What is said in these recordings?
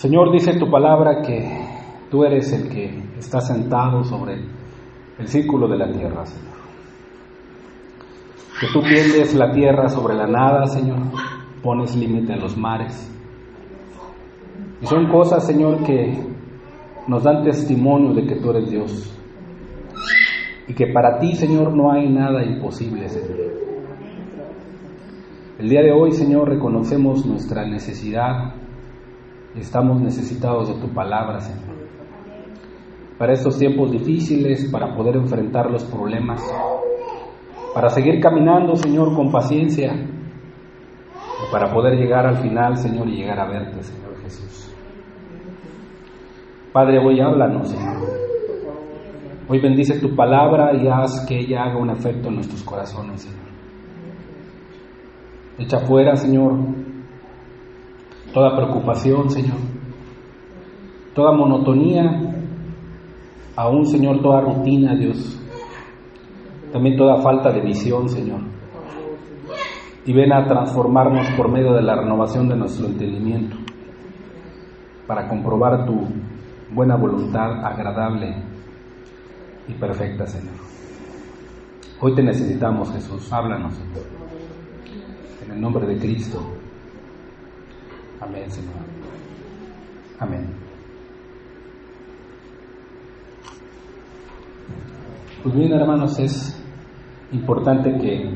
Señor, dice tu palabra que tú eres el que está sentado sobre el círculo de la tierra, Señor. Que tú tiendes la tierra sobre la nada, Señor, pones límite a los mares. Y son cosas, Señor, que nos dan testimonio de que tú eres Dios. Y que para ti, Señor, no hay nada imposible, Señor. El día de hoy, Señor, reconocemos nuestra necesidad. Estamos necesitados de tu palabra, Señor. Para estos tiempos difíciles, para poder enfrentar los problemas, para seguir caminando, Señor, con paciencia, y para poder llegar al final, Señor, y llegar a verte, Señor Jesús. Padre, hoy háblanos, Señor. Hoy bendice tu palabra y haz que ella haga un efecto en nuestros corazones, Señor. Echa fuera, Señor, toda preocupación, Señor, toda monotonía, aún, Señor, toda rutina, Dios, también toda falta de visión, Señor, y ven a transformarnos por medio de la renovación de nuestro entendimiento, para comprobar tu buena voluntad agradable y perfecta, Señor. Hoy te necesitamos, Jesús, háblanos, Señor, en el nombre de Cristo. Amén, Señor. Amén. Pues bien, hermanos, es importante que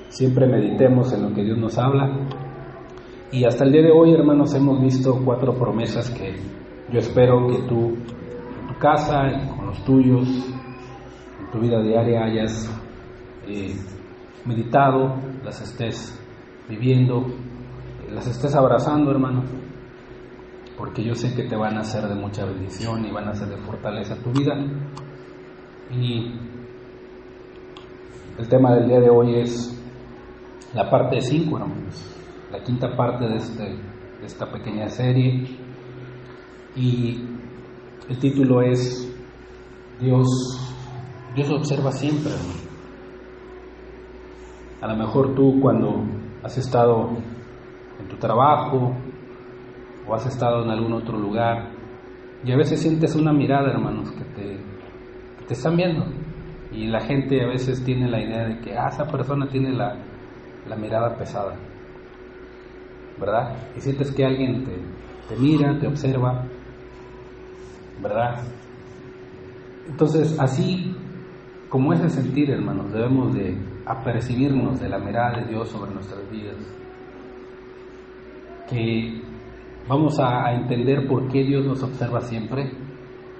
siempre meditemos en lo que Dios nos habla. Y hasta el día de hoy, hermanos, hemos visto 4 promesas que yo espero que tú, en tu casa, con los tuyos, en tu vida diaria, hayas meditado, las estés viviendo, las estés abrazando, hermano, porque yo sé que te van a hacer de mucha bendición y van a ser de fortaleza a tu vida. Y el tema del día de hoy es la parte 5, hermanos, la 5ª parte de esta pequeña serie, y el título es Dios observa siempre, hermano. A lo mejor tú, cuando has estado en tu trabajo o has estado en algún otro lugar, y a veces sientes una mirada, hermanos, que te están viendo, y la gente a veces tiene la idea de que esa persona tiene la mirada pesada, ¿verdad? Y sientes que alguien te mira, te observa, ¿verdad? Entonces, así como ese sentir, hermanos, debemos de apercibirnos de la mirada de Dios sobre nuestras vidas, que vamos a entender por qué Dios nos observa siempre,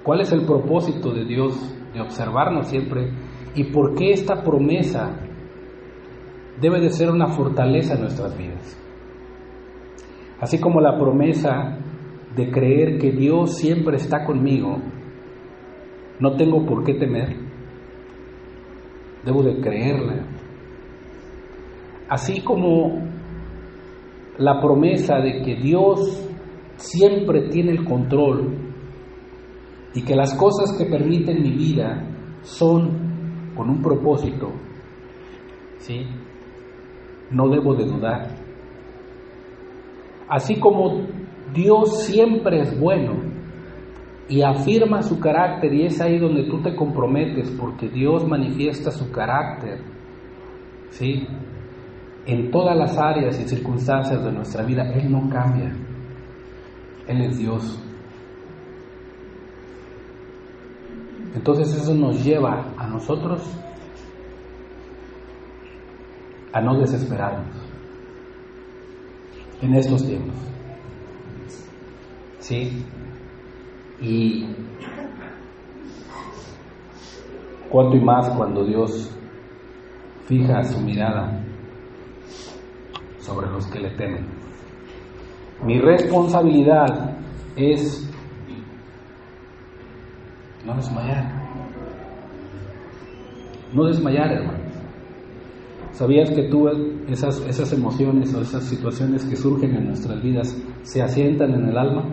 cuál es el propósito de Dios de observarnos siempre, y por qué esta promesa debe de ser una fortaleza en nuestras vidas. Así como la promesa de creer que Dios siempre está conmigo, no tengo por qué temer, debo de creerla. Así como la promesa de que Dios siempre tiene el control y que las cosas que permiten mi vida son con un propósito, ¿sí? No debo de dudar. Así como Dios siempre es bueno y afirma su carácter, y es ahí donde tú te comprometes, porque Dios manifiesta su carácter, ¿sí? En todas las áreas y circunstancias de nuestra vida. Él no cambia, Él es Dios. Entonces eso nos lleva a nosotros a no desesperarnos en estos tiempos, ¿sí? Y cuánto y más cuando Dios fija su mirada sobre los que le temen. Mi responsabilidad es no desmayar, hermano. ¿Sabías que tú esas emociones o esas situaciones que surgen en nuestras vidas se asientan en el alma?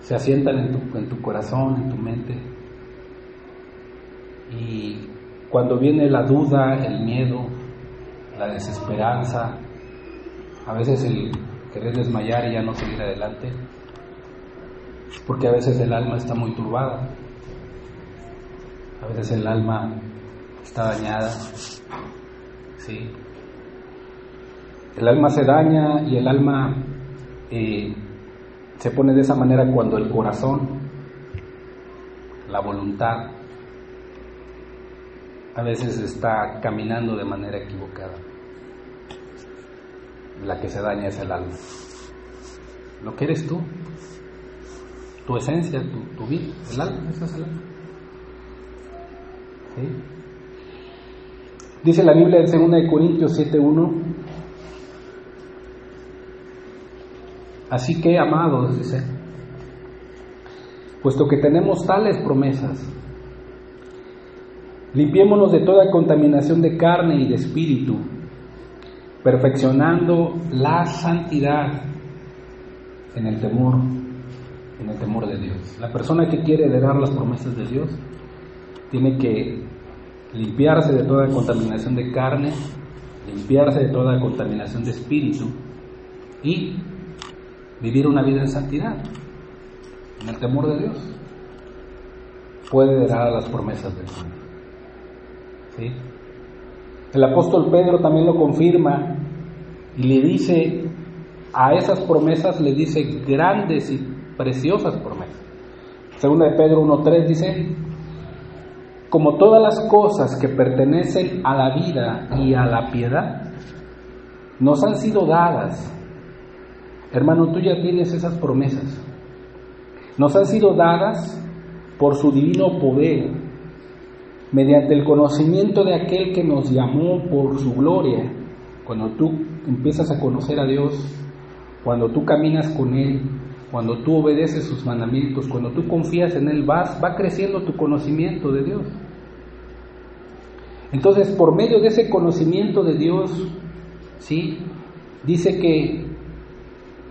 Se asientan en tu corazón, en tu mente. Y cuando viene la duda, el miedo, la desesperanza, a veces querer desmayar y ya no seguir adelante, porque a veces el alma está muy turbada, a veces el alma está dañada, ¿sí? El alma se daña y el alma se pone de esa manera cuando el corazón, la voluntad, a veces está caminando de manera equivocada. La que se daña es el alma. Lo que eres tú, tu esencia, tu vida, el alma, esa es el alma. ¿Sí? Dice la Biblia en 2 Corintios 7:1: así que, amados, dice, puesto que tenemos tales promesas, limpiémonos de toda contaminación de carne y de espíritu, perfeccionando la santidad en el temor de Dios. La persona que quiere heredar las promesas de Dios tiene que limpiarse de toda contaminación de carne, limpiarse de toda contaminación de espíritu y vivir una vida en santidad, en el temor de Dios. Puede heredar las promesas del Señor. ¿Sí? El apóstol Pedro también lo confirma y le dice a esas promesas, le dice grandes y preciosas promesas. Segunda de Pedro 1:3 dice: como todas las cosas que pertenecen a la vida y a la piedad nos han sido dadas. Hermano, tú ya tienes esas promesas. Nos han sido dadas por su divino poder, mediante el conocimiento de aquel que nos llamó por su gloria. Cuando tú empiezas a conocer a Dios, cuando tú caminas con Él, cuando tú obedeces sus mandamientos, cuando tú confías en Él, va creciendo tu conocimiento de Dios. Entonces, por medio de ese conocimiento de Dios, ¿sí?, dice que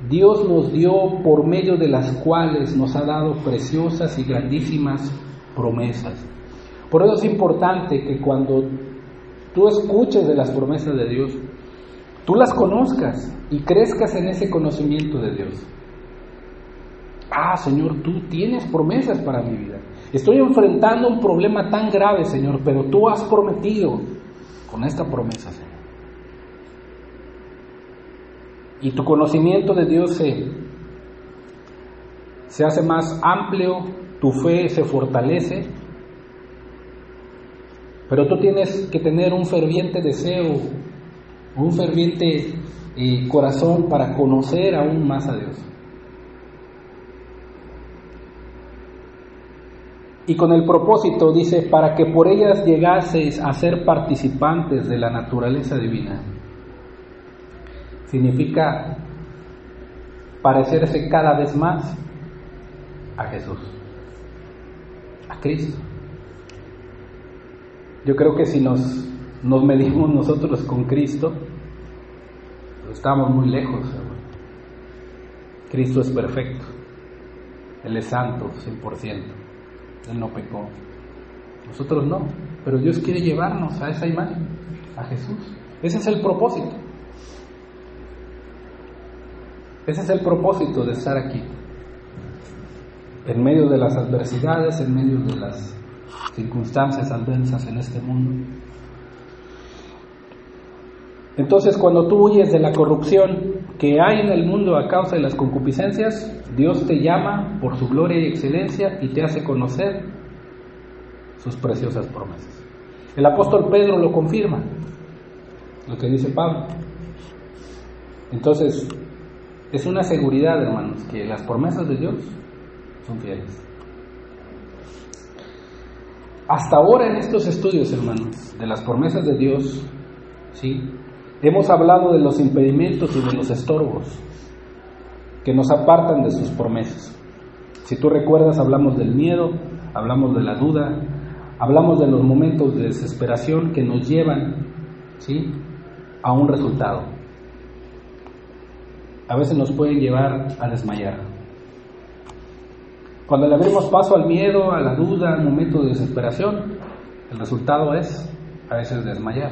Dios nos dio, por medio de las cuales nos ha dado preciosas y grandísimas promesas. Por eso es importante que cuando tú escuches de las promesas de Dios, tú las conozcas y crezcas en ese conocimiento de Dios. Ah, Señor, tú tienes promesas para mi vida. Estoy enfrentando un problema tan grave, Señor, pero tú has prometido con esta promesa, Señor. Y tu conocimiento de Dios se hace más amplio, tu fe se fortalece, pero tú tienes que tener un ferviente deseo, un ferviente corazón para conocer aún más a Dios. Y con el propósito, dice, para que por ellas llegaseis a ser participantes de la naturaleza divina. Significa parecerse cada vez más a Jesús, a Cristo. Yo creo que si nos medimos nosotros con Cristo, pues estamos muy lejos, hermano. Cristo es perfecto, Él es santo, 100%. Él no pecó. Nosotros no, pero Dios quiere llevarnos a esa imagen, a Jesús. Ese es el propósito. Ese es el propósito de estar aquí. En medio de las adversidades, en medio de las circunstancias adversas en este mundo. Entonces, cuando tú huyes de la corrupción que hay en el mundo a causa de las concupiscencias, Dios te llama por su gloria y excelencia y te hace conocer sus preciosas promesas. El apóstol Pedro lo confirma, lo que dice Pablo. Entonces, es una seguridad, hermanos, que las promesas de Dios son fieles. Hasta ahora en estos estudios, hermanos, de las promesas de Dios, ¿sí?, hemos hablado de los impedimentos y de los estorbos que nos apartan de sus promesas. Si tú recuerdas, hablamos del miedo, hablamos de la duda, hablamos de los momentos de desesperación que nos llevan, ¿sí?, a un resultado. A veces nos pueden llevar a desmayar. Cuando le abrimos paso al miedo, a la duda, al momento de desesperación, el resultado es a veces desmayar.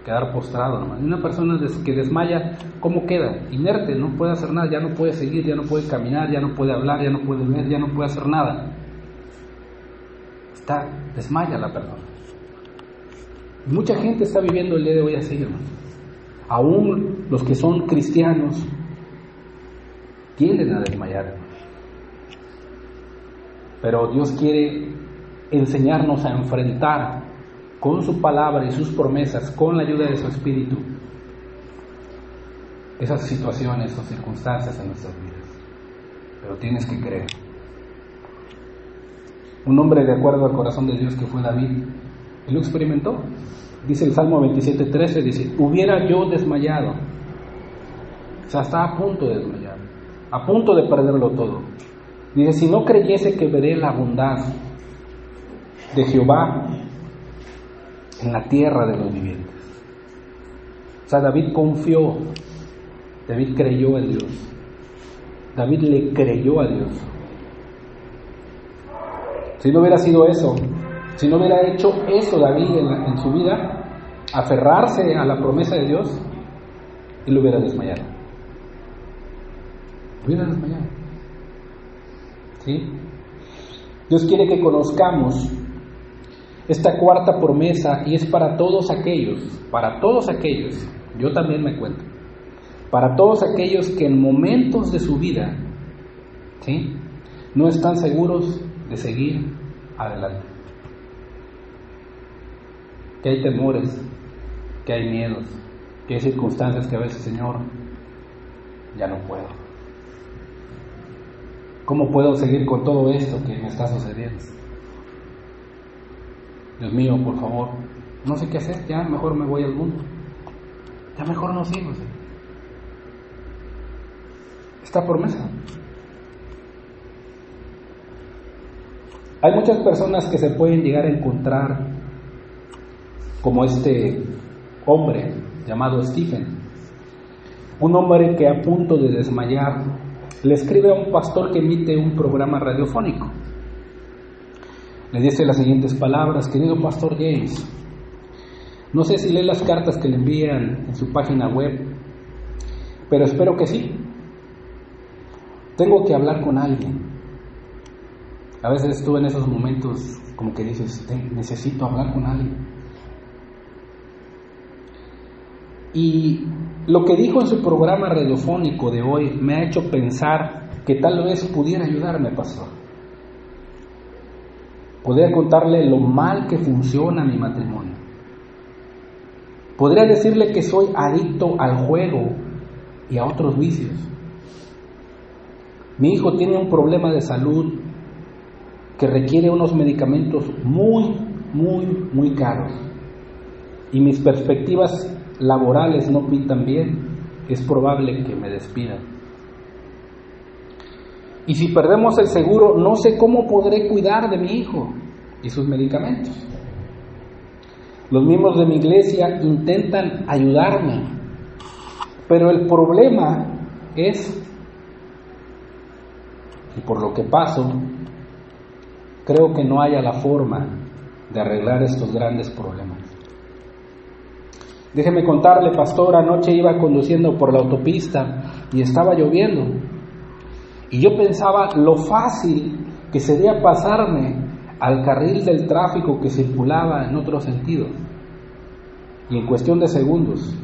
quedar postrado, hermano. Y una persona que desmaya, ¿cómo queda? Inerte, no puede hacer nada, ya no puede seguir, ya no puede caminar, ya no puede hablar, ya no puede ver, ya no puede hacer nada. Desmaya la persona. Mucha gente está viviendo el día de hoy así, hermano. Aún los que son cristianos tienden a desmayar, hermano. Pero Dios quiere enseñarnos a enfrentar con su palabra y sus promesas, con la ayuda de su Espíritu, esas situaciones o circunstancias en nuestras vidas. Pero tienes que creer. Un hombre de acuerdo al corazón de Dios que fue David, él lo experimentó. Dice el Salmo 27:13, dice, hubiera yo desmayado. O sea, estaba a punto de desmayar, a punto de perderlo todo. Dice, si no creyese que veré la bondad de Jehová en la tierra de los vivientes. O sea, David confió, David creyó en Dios, David le creyó a Dios. Si no hubiera sido eso, si no hubiera hecho eso David en su vida, aferrarse a la promesa de Dios, él hubiera desmayado. Hubiera desmayado. ¿Sí? Dios quiere que conozcamos esta cuarta promesa y es para todos aquellos, yo también me cuento, para todos aquellos que en momentos de su vida, ¿sí?, no están seguros de seguir adelante. Que hay temores, que hay miedos, que hay circunstancias que a veces, Señor, ya no puedo. ¿Cómo puedo seguir con todo esto que me está sucediendo? Dios mío, por favor, no sé qué hacer, ya mejor me voy al mundo. Ya mejor no sigo, Señor. Esta promesa. Hay muchas personas que se pueden llegar a encontrar como este hombre llamado Stephen, un hombre que a punto de desmayar le escribe a un pastor que emite un programa radiofónico. Le dice las siguientes palabras: querido pastor James, no sé si lee las cartas que le envían en su página web, pero espero que sí. Tengo que hablar con alguien. A veces estuve en esos momentos como que dices, necesito hablar con alguien. Y lo que dijo en su programa radiofónico de hoy me ha hecho pensar que tal vez pudiera ayudarme, pastor. Podría contarle lo mal que funciona mi matrimonio. Podría decirle que soy adicto al juego y a otros vicios. Mi hijo tiene un problema de salud que requiere unos medicamentos muy caros. Y mis perspectivas laborales no pintan bien. Es probable que me despidan. Y si perdemos el seguro, no sé cómo podré cuidar de mi hijo y sus medicamentos. Los miembros de mi iglesia intentan ayudarme, pero el problema es, y por lo que paso, creo que no haya la forma de arreglar estos grandes problemas. Déjeme contarle, pastor, anoche iba conduciendo por la autopista y estaba lloviendo. Y yo pensaba lo fácil que sería pasarme al carril del tráfico que circulaba en otro sentido. Y en cuestión de segundos,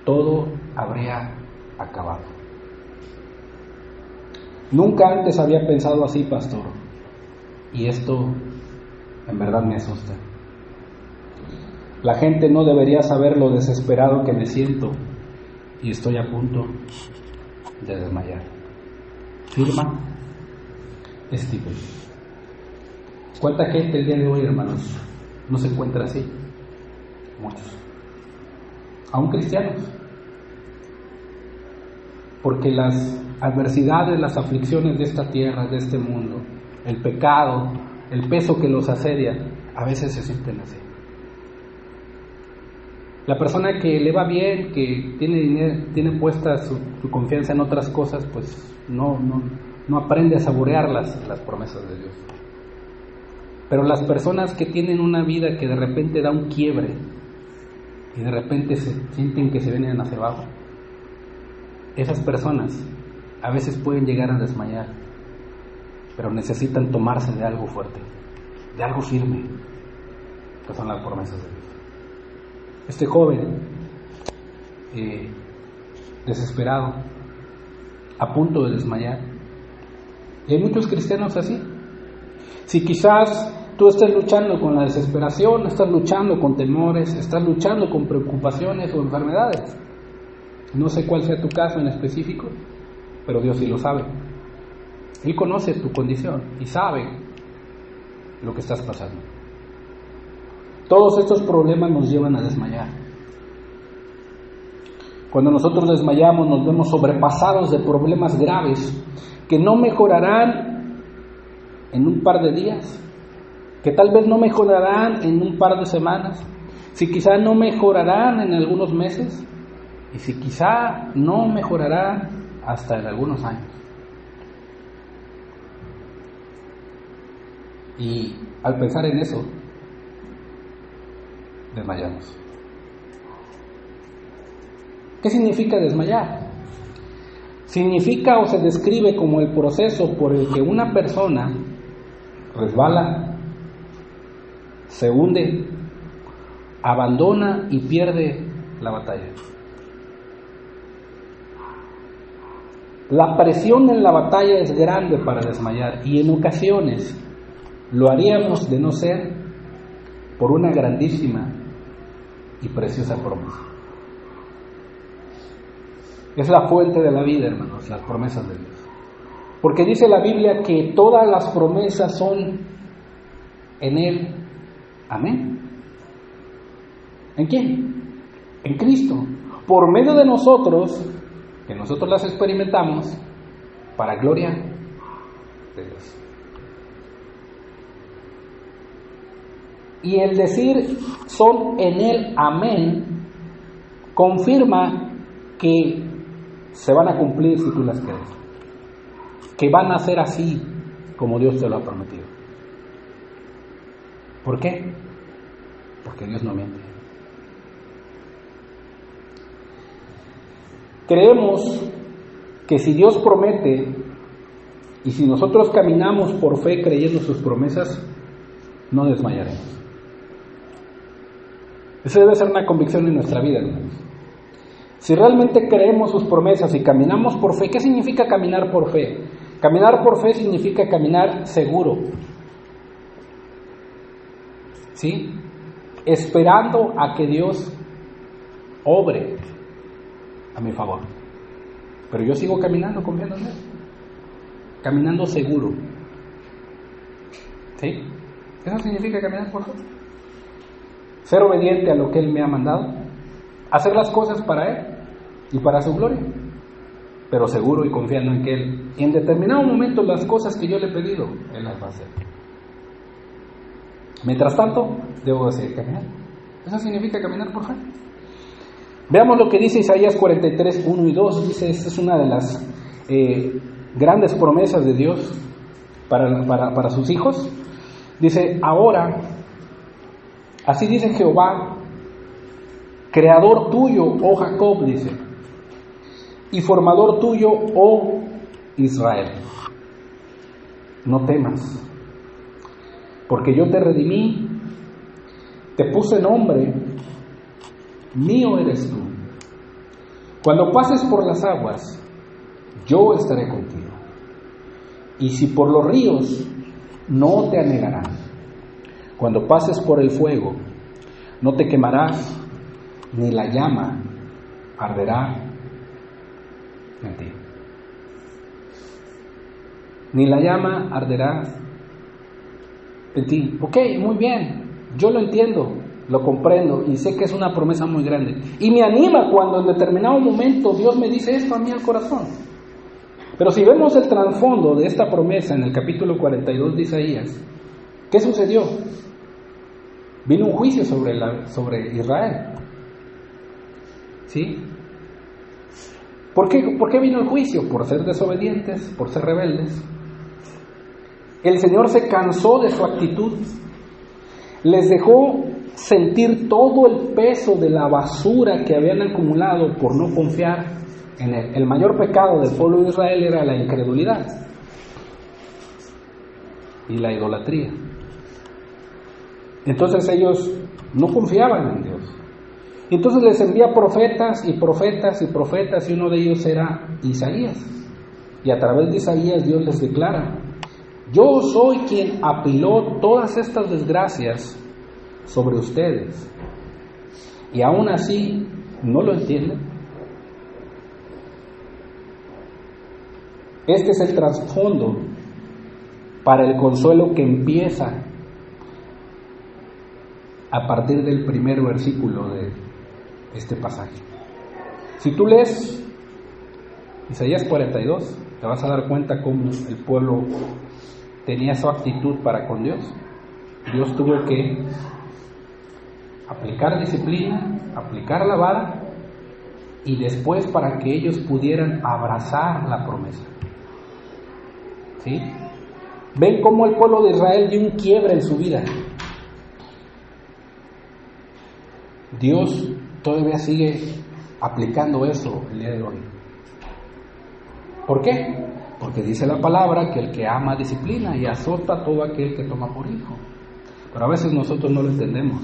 todo habría acabado. Nunca antes había pensado así, pastor. Y esto en verdad me asusta. La gente no debería saber lo desesperado que me siento y estoy a punto de desmayar. Firma Stephen. ¿Cuánta gente el día de hoy, hermanos, no se encuentra así? Muchos. Aún cristianos. Porque las adversidades, las aflicciones de esta tierra, de este mundo, el pecado, el peso que los asedia, a veces se sienten así. La persona que le va bien, que tiene dinero, tiene puesta su confianza en otras cosas, pues no aprende a saborear las promesas de Dios. Pero las personas que tienen una vida que de repente da un quiebre y de repente sienten que se vienen hacia abajo, esas personas a veces pueden llegar a desmayar, pero necesitan tomarse de algo fuerte, de algo firme, que son las promesas de Dios. Este joven, desesperado, a punto de desmayar, y hay muchos cristianos así. Si quizás tú estás luchando con la desesperación, estás luchando con temores, estás luchando con preocupaciones o enfermedades, no sé cuál sea tu caso en específico, pero Dios sí lo sabe. Él conoce tu condición y sabe lo que estás pasando. Todos estos problemas nos llevan a desmayar. Cuando nosotros desmayamos, nos vemos sobrepasados de problemas graves que no mejorarán en un par de días, que tal vez no mejorarán en un par de semanas, si quizá no mejorarán en algunos meses, y si quizá no mejorarán hasta en algunos años. Y al pensar en eso, desmayamos. ¿Qué significa desmayar? Significa o se describe como el proceso por el que una persona resbala, se hunde, abandona y pierde la batalla. La presión en la batalla es grande para desmayar, y en ocasiones lo haríamos de no ser por una grandísima y preciosa promesa. Es la fuente de la vida, hermanos, las promesas de Dios. Porque dice la Biblia que todas las promesas son en Él. Amén. ¿En quién? En Cristo. Por medio de nosotros, que nosotros las experimentamos, para gloria de Dios. Y el decir son en Él, amén, confirma que se van a cumplir si tú las crees, que van a ser así como Dios te lo ha prometido. ¿Por qué? Porque Dios no miente. Creemos que si Dios promete y si nosotros caminamos por fe creyendo sus promesas, no desmayaremos. Esa debe ser una convicción en nuestra vida, hermanos. Si realmente creemos sus promesas y caminamos por fe, ¿qué significa caminar por fe? Caminar por fe significa caminar seguro, ¿sí? Esperando a que Dios obre a mi favor. Pero yo sigo caminando, confiando en Él, caminando seguro, ¿sí? Eso significa caminar por fe. Ser obediente a lo que Él me ha mandado, hacer las cosas para Él y para su gloria, pero seguro y confiando en que Él, en determinado momento, las cosas que yo le he pedido, Él las va a hacer. Mientras tanto, debo seguir caminando. Eso significa caminar por fe. Veamos lo que dice Isaías 43, 1 y 2. Dice, esta es una de las grandes promesas de Dios para sus hijos. Dice, ahora, así dice Jehová, creador tuyo, oh Jacob, dice, y formador tuyo, oh Israel. No temas, porque yo te redimí, te puse nombre, mío eres tú. Cuando pases por las aguas, yo estaré contigo. Y si por los ríos, no te anegarán. Cuando pases por el fuego, no te quemarás, ni la llama arderá en ti. Ni la llama arderá en ti. Ok, muy bien, yo lo entiendo, lo comprendo y sé que es una promesa muy grande. Y me anima cuando en determinado momento Dios me dice esto a mí al corazón. Pero si vemos el trasfondo de esta promesa en el capítulo 42 de Isaías, ¿qué sucedió? Vino un juicio sobre Israel. ¿Sí? ¿Por qué vino el juicio? Por ser desobedientes, por ser rebeldes. El Señor se cansó de su actitud, les dejó sentir todo el peso de la basura que habían acumulado por no confiar en él. El mayor pecado del pueblo de Israel era la incredulidad y la idolatría. Entonces ellos no confiaban en Dios. Entonces les envía profetas y profetas y profetas, y uno de ellos era Isaías. Y a través de Isaías Dios les declara: yo soy quien apiló todas estas desgracias sobre ustedes. Y aún así no lo entienden. Este es el trasfondo para el consuelo que empieza a partir del primer versículo de este pasaje. Si tú lees Isaías 42, te vas a dar cuenta cómo el pueblo tenía esa actitud para con Dios. Dios tuvo que aplicar disciplina, aplicar la vara, y después para que ellos pudieran abrazar la promesa. ¿Sí? Ven cómo el pueblo de Israel dio un quiebre en su vida. Dios todavía sigue aplicando eso el día de hoy. ¿Por qué? Porque dice la palabra que el que ama disciplina y azota a todo aquel que toma por hijo. Pero a veces nosotros no lo entendemos.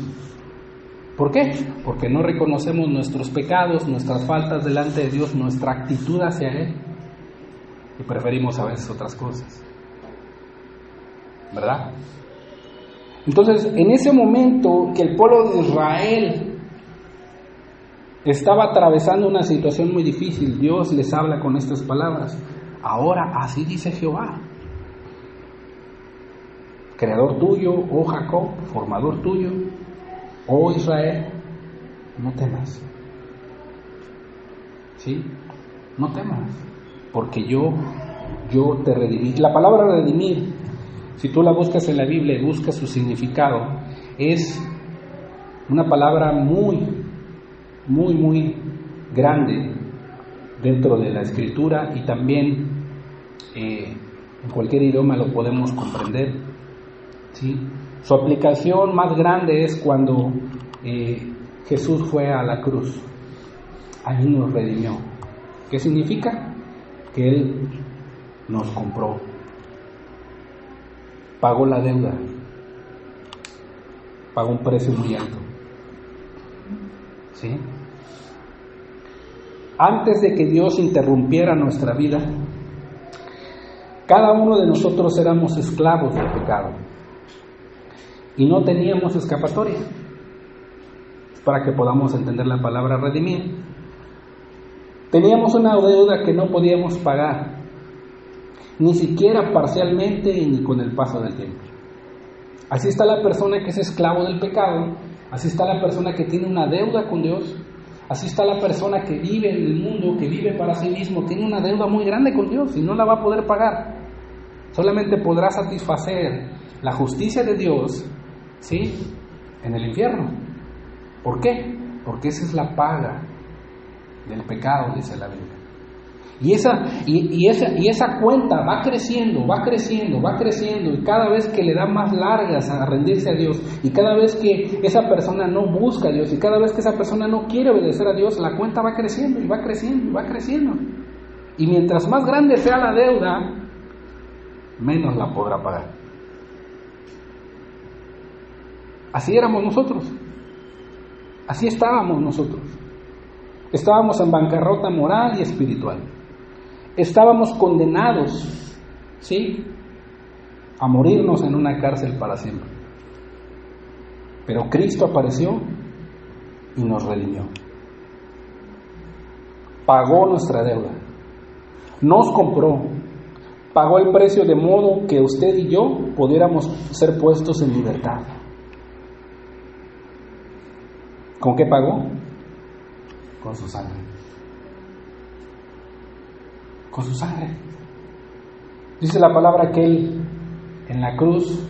¿Por qué? Porque no reconocemos nuestros pecados, nuestras faltas delante de Dios, nuestra actitud hacia Él, y preferimos a veces otras cosas, ¿verdad? Entonces, en ese momento que el pueblo de Israel estaba atravesando una situación muy difícil, Dios les habla con estas palabras: ahora así dice Jehová, creador tuyo, oh Jacob, formador tuyo, oh Israel, no temas. ¿Sí? No temas, porque yo te redimí. La palabra redimir, si tú la buscas en la Biblia y buscas su significado, es una palabra muy grande dentro de la Escritura, y también en cualquier idioma lo podemos comprender. ¿Sí? Su aplicación más grande es cuando Jesús fue a la cruz. Ahí nos redimió. ¿Qué significa? Que Él nos compró, pagó la deuda, pagó un precio muy alto. ¿Sí? Antes de que Dios interrumpiera nuestra vida, cada uno de nosotros éramos esclavos del pecado y no teníamos escapatoria. Para que podamos entender la palabra redimir, teníamos una deuda que no podíamos pagar, ni siquiera parcialmente ni con el paso del tiempo. Así está la persona que es esclavo del pecado, así está la persona que tiene una deuda con Dios, así está la persona que vive en el mundo, que vive para sí mismo, tiene una deuda muy grande con Dios y no la va a poder pagar. Solamente podrá satisfacer la justicia de Dios, ¿sí?, en el infierno. ¿Por qué? Porque esa es la paga del pecado, dice la Biblia. Y esa cuenta va creciendo, y cada vez que le da más largas a rendirse a Dios, y cada vez que esa persona no busca a Dios, y cada vez que esa persona no quiere obedecer a Dios, la cuenta va creciendo, y va creciendo, y va creciendo. Y mientras más grande sea la deuda, menos la podrá pagar. Así éramos nosotros. Así estábamos nosotros. Estábamos en bancarrota moral y espiritual. Estábamos condenados, ¿sí?, a morirnos en una cárcel para siempre. Pero Cristo apareció y nos redimió. Pagó nuestra deuda. Nos compró. Pagó el precio de modo que usted y yo pudiéramos ser puestos en libertad. ¿Con qué pagó? Con su sangre. Con su sangre. Dice la palabra que Él en la cruz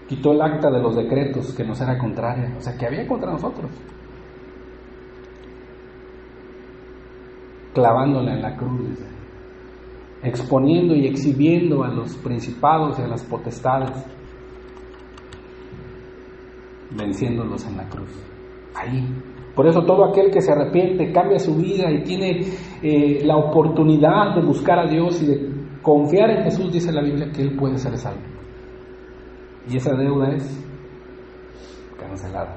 quitó el acta de los decretos que nos era contraria, o sea, que había contra nosotros, clavándola en la cruz, dice, exponiendo y exhibiendo a los principados y a las potestades. venciéndolos en la cruz. Ahí. Por eso todo aquel que se arrepiente, cambia su vida y tiene la oportunidad de buscar a Dios y de confiar en Jesús, dice la Biblia que él puede ser salvo. Y esa deuda es cancelada.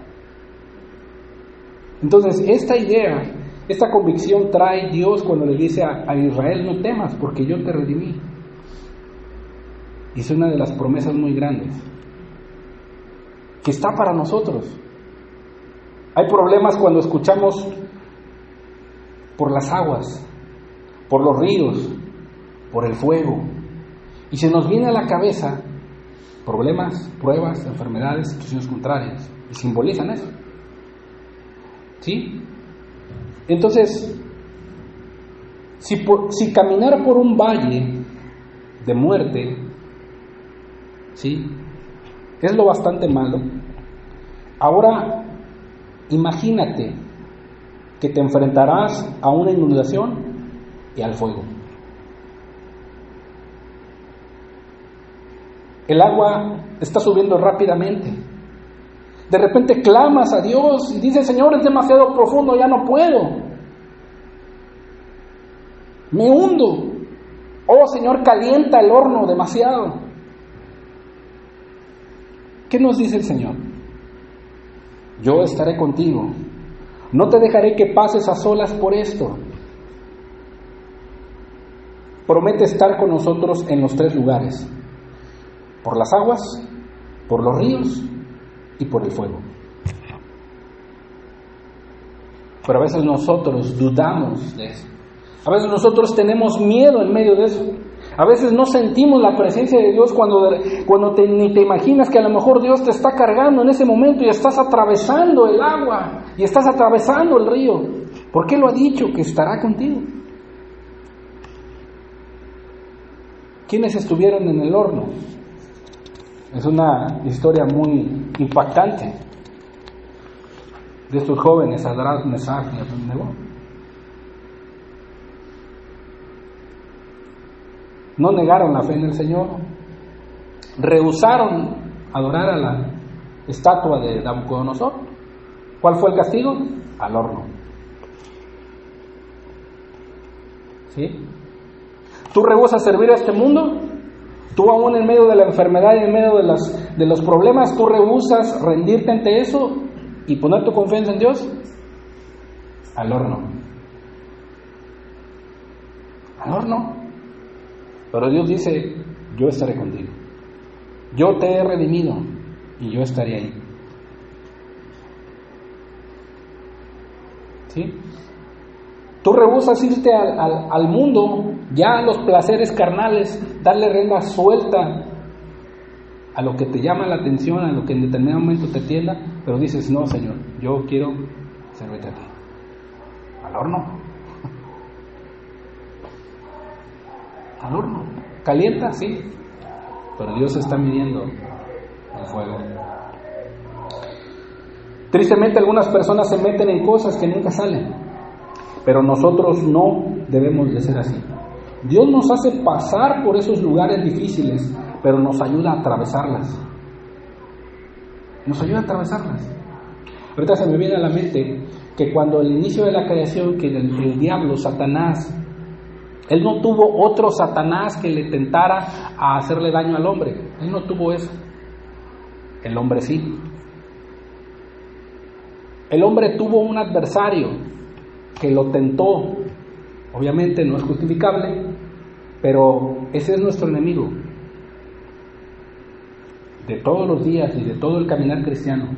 Entonces, esta idea, esta convicción trae Dios cuando le dice a Israel: no temas, porque yo te redimí. Y es una de las promesas muy grandes que está para nosotros. Hay problemas cuando escuchamos por las aguas, por los ríos, por el fuego, y se nos viene a la cabeza problemas, pruebas, enfermedades, situaciones contrarias, y simbolizan eso. ¿Sí? Entonces, si caminar por un valle de muerte, ¿sí?, es lo bastante malo, ahora imagínate que te enfrentarás a una inundación y al fuego. El agua está subiendo rápidamente. De repente clamas a Dios y dices: Señor, es demasiado profundo, ya no puedo. Me hundo. Oh Señor, calienta el horno demasiado. ¿Qué nos dice el Señor? Yo estaré contigo. No te dejaré que pases a solas por esto. Promete estar con nosotros en los 3 lugares: por las aguas, por los ríos y por el fuego. Pero a veces nosotros dudamos de eso. A veces nosotros tenemos miedo en medio de eso. A veces no sentimos la presencia de Dios cuando ni te imaginas que a lo mejor Dios te está cargando en ese momento y estás atravesando el agua y estás atravesando el río. ¿Por qué lo ha dicho? Que estará contigo. ¿Quiénes estuvieron en el horno? Es una historia muy impactante de estos jóvenes, Sadrach, Mesach y Abednego. No negaron la fe en el Señor, rehusaron adorar a la estatua de Nabucodonosor. ¿Cuál fue el castigo? Al horno. ¿Sí? ¿Tú rehusas servir a este mundo? ¿Tú aún en medio de la enfermedad y en medio de los problemas, tú rehusas rendirte ante eso y poner tu confianza en Dios? Al horno. Al horno. Pero Dios dice: yo estaré contigo. Yo te he redimido y yo estaré ahí. ¿Sí? Tú rehusas irte al mundo, ya a los placeres carnales, darle rienda suelta a lo que te llama la atención, a lo que en determinado momento te tienda, pero dices: no, Señor, yo quiero servirte a ti. Al horno. Al horno. Calienta, sí, pero Dios está midiendo el fuego. Tristemente, algunas personas se meten en cosas que nunca salen, pero nosotros no debemos de ser así. Dios nos hace pasar por esos lugares difíciles, pero nos ayuda a atravesarlas. Nos ayuda a atravesarlas. Ahorita se me viene a la mente que cuando al inicio de la creación, que el diablo, Satanás, él no tuvo otro Satanás que le tentara a hacerle daño al hombre. Él no tuvo eso. El hombre sí. El hombre tuvo un adversario que lo tentó. Obviamente no es justificable, pero ese es nuestro enemigo. De todos los días y de todo el caminar cristiano.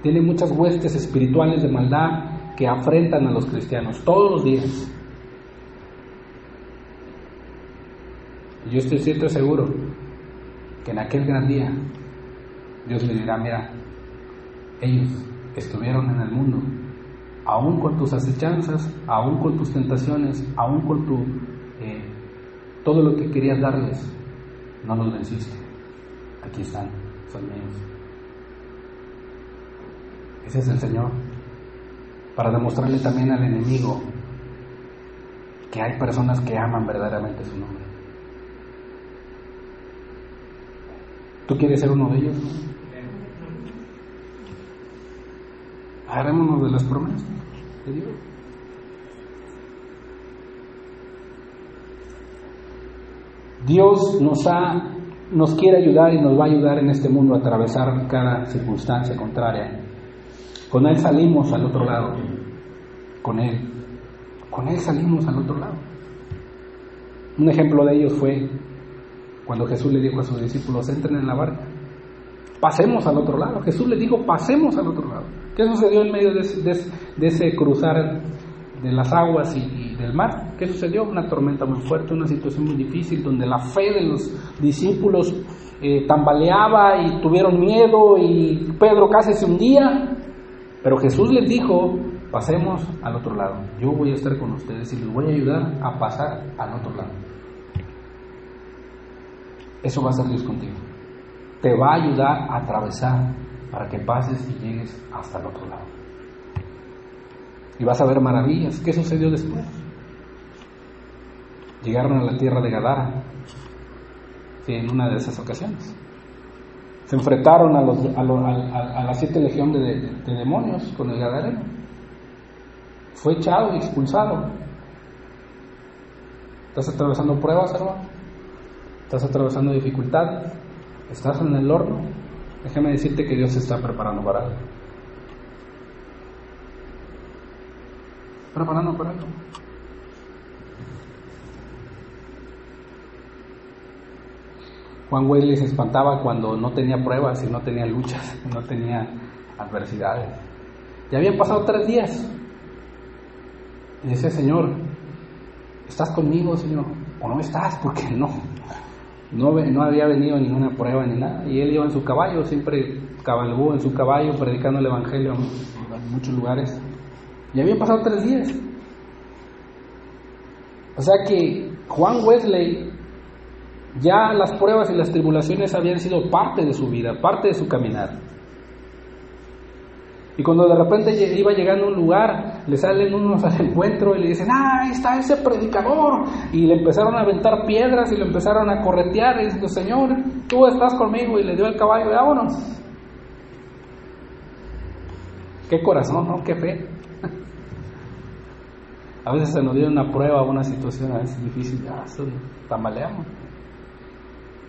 Tiene muchas huestes espirituales de maldad que afrentan a los cristianos todos los días. Yo estoy seguro que en aquel gran día Dios le dirá: mira, ellos estuvieron en el mundo, aún con tus acechanzas, aún con tus tentaciones, aún con todo lo que querías darles, no los venciste. Aquí están, son míos. Ese es el Señor, para demostrarle también al enemigo que hay personas que aman verdaderamente su nombre. ¿Tú quieres ser uno de ellos? Agarrémonos de las promesas de Dios. Dios nos quiere ayudar y nos va a ayudar en este mundo a atravesar cada circunstancia contraria. Con Él salimos al otro lado. Con Él salimos al otro lado. Un ejemplo de ello fue cuando Jesús le dijo a sus discípulos: entren en la barca, pasemos al otro lado. Jesús le dijo: pasemos al otro lado. ¿Qué sucedió en medio de ese cruzar de las aguas y del mar? ¿Qué sucedió? Una tormenta muy fuerte, una situación muy difícil, donde la fe de los discípulos tambaleaba y tuvieron miedo, y Pedro casi se hundía. Pero Jesús les dijo: pasemos al otro lado, yo voy a estar con ustedes y les voy a ayudar a pasar al otro lado. Eso va a ser Dios contigo. Te va a ayudar a atravesar para que pases y llegues hasta el otro lado. Y vas a ver maravillas. ¿Qué sucedió después? Llegaron a la tierra de Gadara, en una de esas ocasiones. Se enfrentaron a las 7 legiones de demonios con el gadareno. Fue echado y expulsado. ¿Estás atravesando pruebas, hermano? ¿Estás atravesando dificultades? ¿Estás en el horno? Déjame decirte que Dios se está preparando para algo. Preparando para algo. Juan Wesley se espantaba cuando no tenía pruebas y no tenía luchas, no tenía adversidades. Ya habían pasado 3 días. Y decía: Señor, ¿estás conmigo, Señor? ¿O no estás? Porque no había venido ninguna prueba ni nada. Y él iba en su caballo, siempre cabalgó en su caballo predicando el evangelio en muchos lugares. Y habían pasado 3 días. O sea que Juan Wesley, ya las pruebas y las tribulaciones habían sido parte de su vida, parte de su caminar. Y cuando de repente iba llegando a un lugar, le salen unos al encuentro y le dicen: ahí está ese predicador. Y le empezaron a aventar piedras y le empezaron a corretear. Y dice: Señor, tú estás conmigo. Y le dio el caballo y vámonos. Qué corazón, ¿no? Qué fe. A veces se nos dio una prueba, una situación a veces difícil, tambaleamos.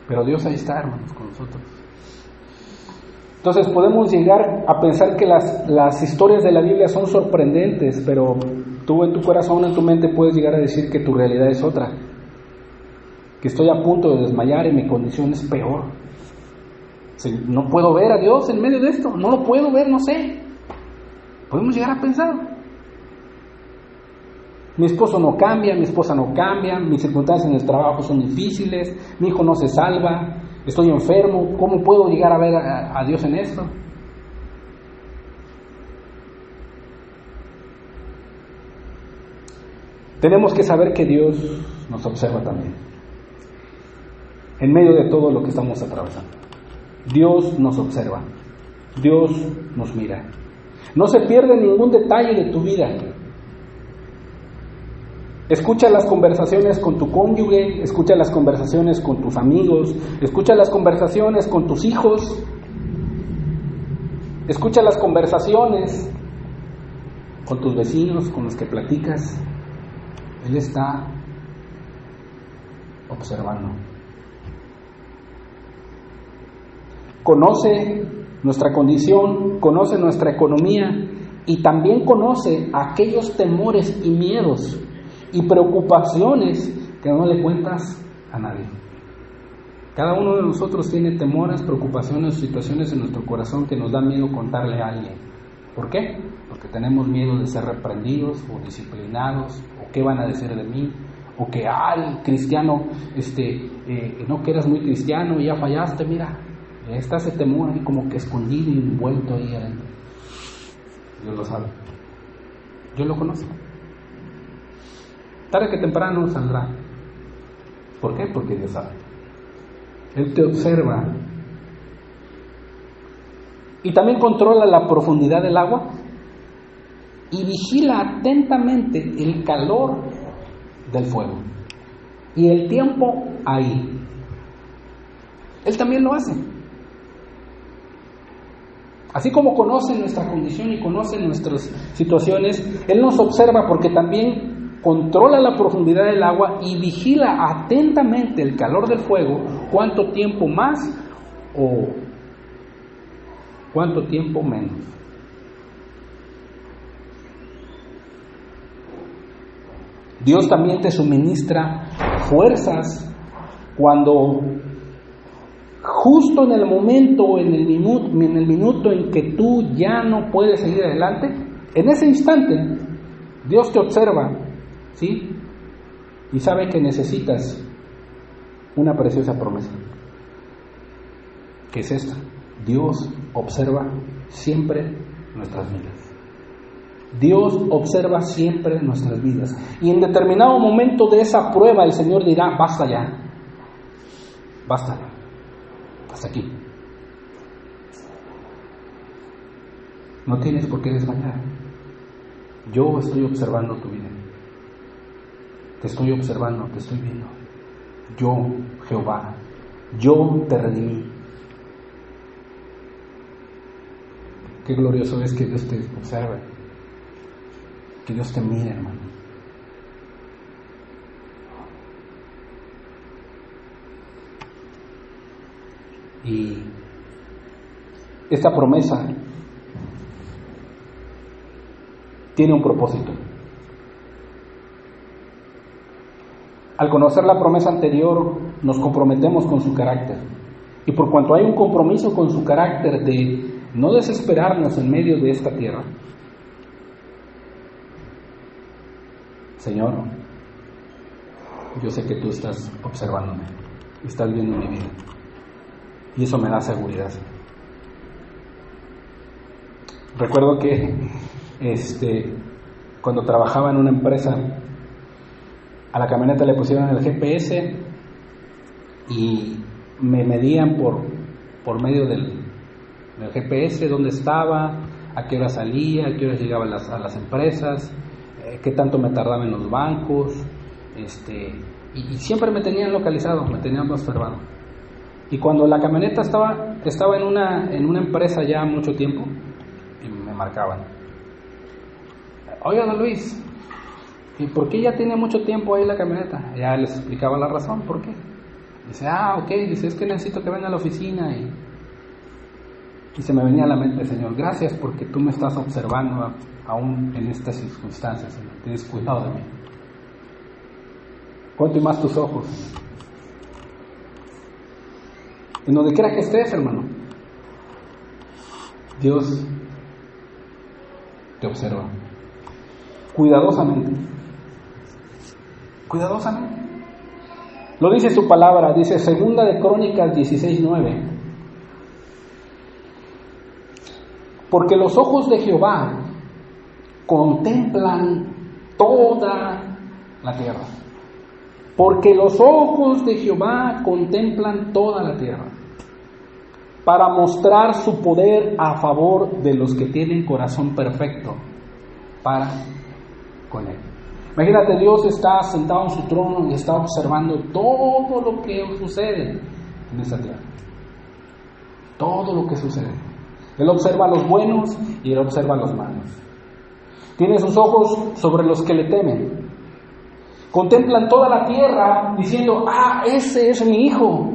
Pero Dios ahí está, hermanos, con nosotros. Entonces podemos llegar a pensar que las historias de la Biblia son sorprendentes, pero tú en tu corazón, en tu mente, puedes llegar a decir que tu realidad es otra. Que estoy a punto de desmayar y mi condición es peor. No puedo ver a Dios en medio de esto, no lo puedo ver, no sé. Podemos llegar a pensar. Mi esposo no cambia, mi esposa no cambia, mis circunstancias en el trabajo son difíciles, mi hijo no se salva, estoy enfermo. ¿Cómo puedo llegar a ver a Dios en esto? Tenemos que saber que Dios nos observa también, en medio de todo lo que estamos atravesando. Dios nos observa, Dios nos mira. No se pierde ningún detalle de tu vida. Escucha las conversaciones con tu cónyuge, escucha las conversaciones con tus amigos, escucha las conversaciones con tus hijos, escucha las conversaciones con tus vecinos, con los que platicas. Él está observando. Conoce nuestra condición, conoce nuestra economía y también conoce aquellos temores y miedos y preocupaciones que no le cuentas a nadie. Cada uno de nosotros tiene temores, preocupaciones, situaciones en nuestro corazón que nos da miedo contarle a alguien. ¿Por qué? Porque tenemos miedo de ser reprendidos o disciplinados, o qué van a decir de mí, o que el cristiano, no que eras muy cristiano y ya fallaste, mira, está ese temor ahí como que escondido y envuelto ahí adentro. Dios lo sabe, Dios lo conoce. Tarde que temprano saldrá. ¿Por qué? Porque Dios sabe. Él te observa. Y también controla la profundidad del agua y vigila atentamente el calor del fuego y el tiempo ahí. Él también lo hace. Así como conoce nuestra condición y conoce nuestras situaciones, Él nos observa porque también controla la profundidad del agua y vigila atentamente el calor del fuego, cuánto tiempo más o cuánto tiempo menos. Dios también te suministra fuerzas cuando justo en el momento, en el minuto en que tú ya no puedes seguir adelante, en ese instante Dios te observa, ¿sí? Y sabe que necesitas una preciosa promesa. ¿Qué es esta? Dios observa siempre nuestras vidas. Dios observa siempre nuestras vidas. Y en determinado momento de esa prueba el Señor dirá, basta ya. Basta. Hasta aquí. No tienes por qué desmayar. Yo estoy observando tu vida. Te estoy observando, te estoy viendo. Yo, Jehová, yo te redimí. Qué glorioso es que Dios te observe, que Dios te mire, hermano. Y esta promesa tiene un propósito. Al conocer la promesa anterior, nos comprometemos con su carácter. Y por cuanto hay un compromiso con su carácter de no desesperarnos en medio de esta tierra, Señor, yo sé que tú estás observándome, estás viendo mi vida. Y eso me da seguridad. Recuerdo que cuando trabajaba en una empresa, a la camioneta le pusieron el GPS y me medían por medio del GPS dónde estaba, a qué hora salía, a qué hora llegaba a las empresas, qué tanto me tardaba en los bancos, y siempre me tenían localizado, me tenían observado. Y cuando la camioneta estaba en una empresa ya mucho tiempo, y me marcaban, oiga, don Luis, ¿y por qué ya tiene mucho tiempo ahí la camioneta? Ya les explicaba la razón, ¿por qué? Dice, ok, dice, es que necesito que venga a la oficina. Y se me venía a la mente, Señor, gracias porque tú me estás observando aún en estas circunstancias, Señor. Tienes cuidado de mí. Cuánto y más tus ojos. En donde quiera que estés, hermano, Dios te observa cuidadosamente. Cuidadosamente. Lo dice su palabra, dice Segunda de Crónicas 16:9. Porque los ojos de Jehová contemplan toda la tierra. Porque los ojos de Jehová contemplan toda la tierra, para mostrar su poder a favor de los que tienen corazón perfecto para con Él. Imagínate, Dios está sentado en su trono y está observando todo lo que sucede en esta tierra. Todo lo que sucede. Él observa a los buenos y Él observa a los malos. Tiene sus ojos sobre los que le temen. Contemplan toda la tierra diciendo, ese es mi hijo,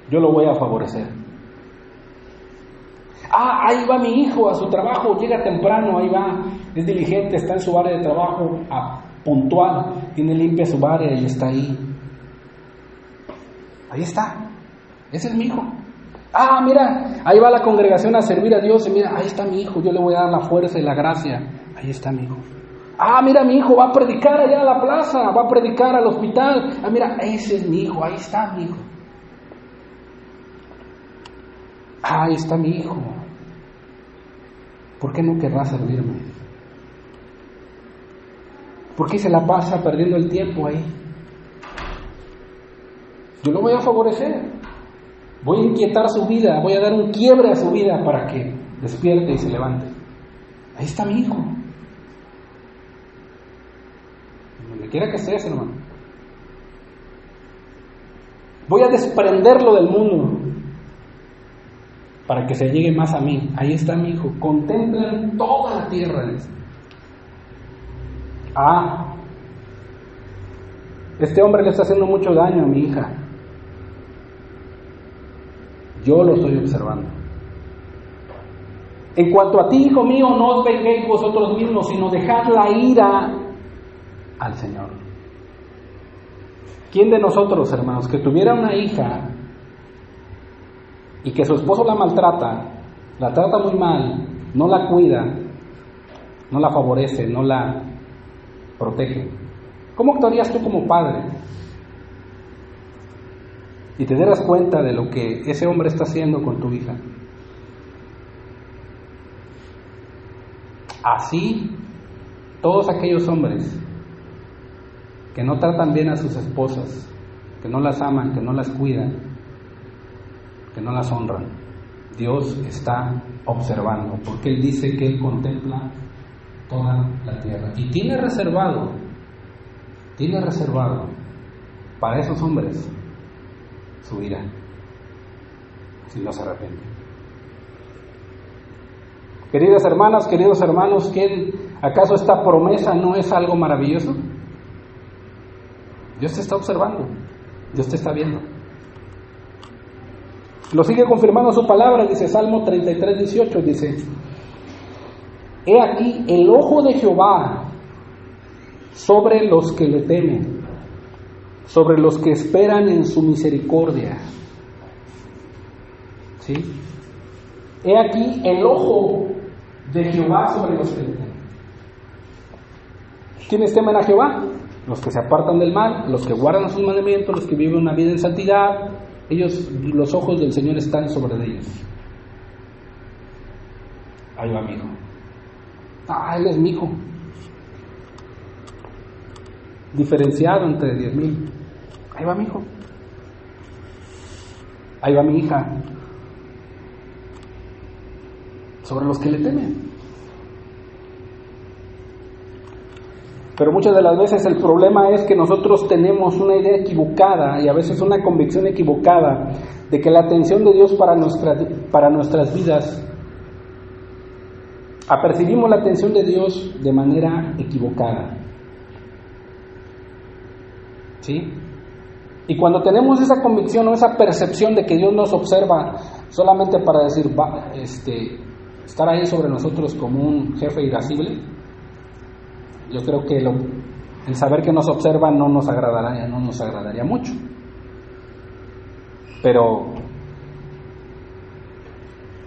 yo lo voy a favorecer. Ahí va mi hijo a su trabajo, llega temprano, ahí va, es diligente, está en su área de trabajo, puntual, tiene limpia su área y está ahí. Ahí está, ese es mi hijo. Mira, ahí va la congregación a servir a Dios y mira, ahí está mi hijo, yo le voy a dar la fuerza y la gracia. Ahí está mi hijo. Mira, mi hijo va a predicar allá a la plaza, va a predicar al hospital. Mira, ese es mi hijo, ahí está mi hijo. Ahí está mi hijo. ¿Por qué no querrá servirme? ¿Por qué se la pasa perdiendo el tiempo ahí? Yo lo voy a favorecer. Voy a inquietar su vida, voy a dar un quiebre a su vida para que despierte y se levante. Ahí está mi hijo. Donde quiera que estés, hermano. Voy a desprenderlo del mundo. para que se llegue más a mí. Ahí está mi hijo. Contemplan toda la tierra. Este hombre le está haciendo mucho daño a mi hija. Yo lo estoy observando. En cuanto a ti, hijo mío, no os venguéis vosotros mismos, sino dejad la ira al Señor. ¿Quién de nosotros, hermanos, que tuviera una hija y que su esposo la maltrata, la trata muy mal, no la cuida, no la favorece, no la protege? ¿Cómo actuarías tú como padre? Y te darás cuenta de lo que ese hombre está haciendo con tu hija. Así, todos aquellos hombres que no tratan bien a sus esposas, que no las aman, que no las cuidan, que no las honran, Dios está observando, porque Él dice que Él contempla toda la tierra y tiene reservado para esos hombres su ira, si no se arrepienten. Queridas hermanas, queridos hermanos, ¿acaso esta promesa no es algo maravilloso? Dios te está observando, Dios te está viendo. Lo sigue confirmando su palabra, dice Salmo 33, 18, dice: He aquí el ojo de Jehová sobre los que le temen, sobre los que esperan en su misericordia. ¿Sí? He aquí el ojo de Jehová sobre los que le temen. ¿Quiénes temen a Jehová? Los que se apartan del mal, los que guardan sus mandamientos, los que viven una vida en santidad. Ellos, los ojos del Señor están sobre ellos. Ahí va mi hijo. Él es mi hijo. Diferenciado entre 10,000. Ahí va mi hijo. Ahí va mi hija. Sobre los que le temen. Pero muchas de las veces el problema es que nosotros tenemos una idea equivocada y a veces una convicción equivocada de que la atención de Dios para nuestras vidas, apercibimos la atención de Dios de manera equivocada. ¿Sí? Y cuando tenemos esa convicción o esa percepción de que Dios nos observa solamente para decir, estar ahí sobre nosotros como un jefe irascible, yo creo que el saber que nos observa no nos agradaría mucho. Pero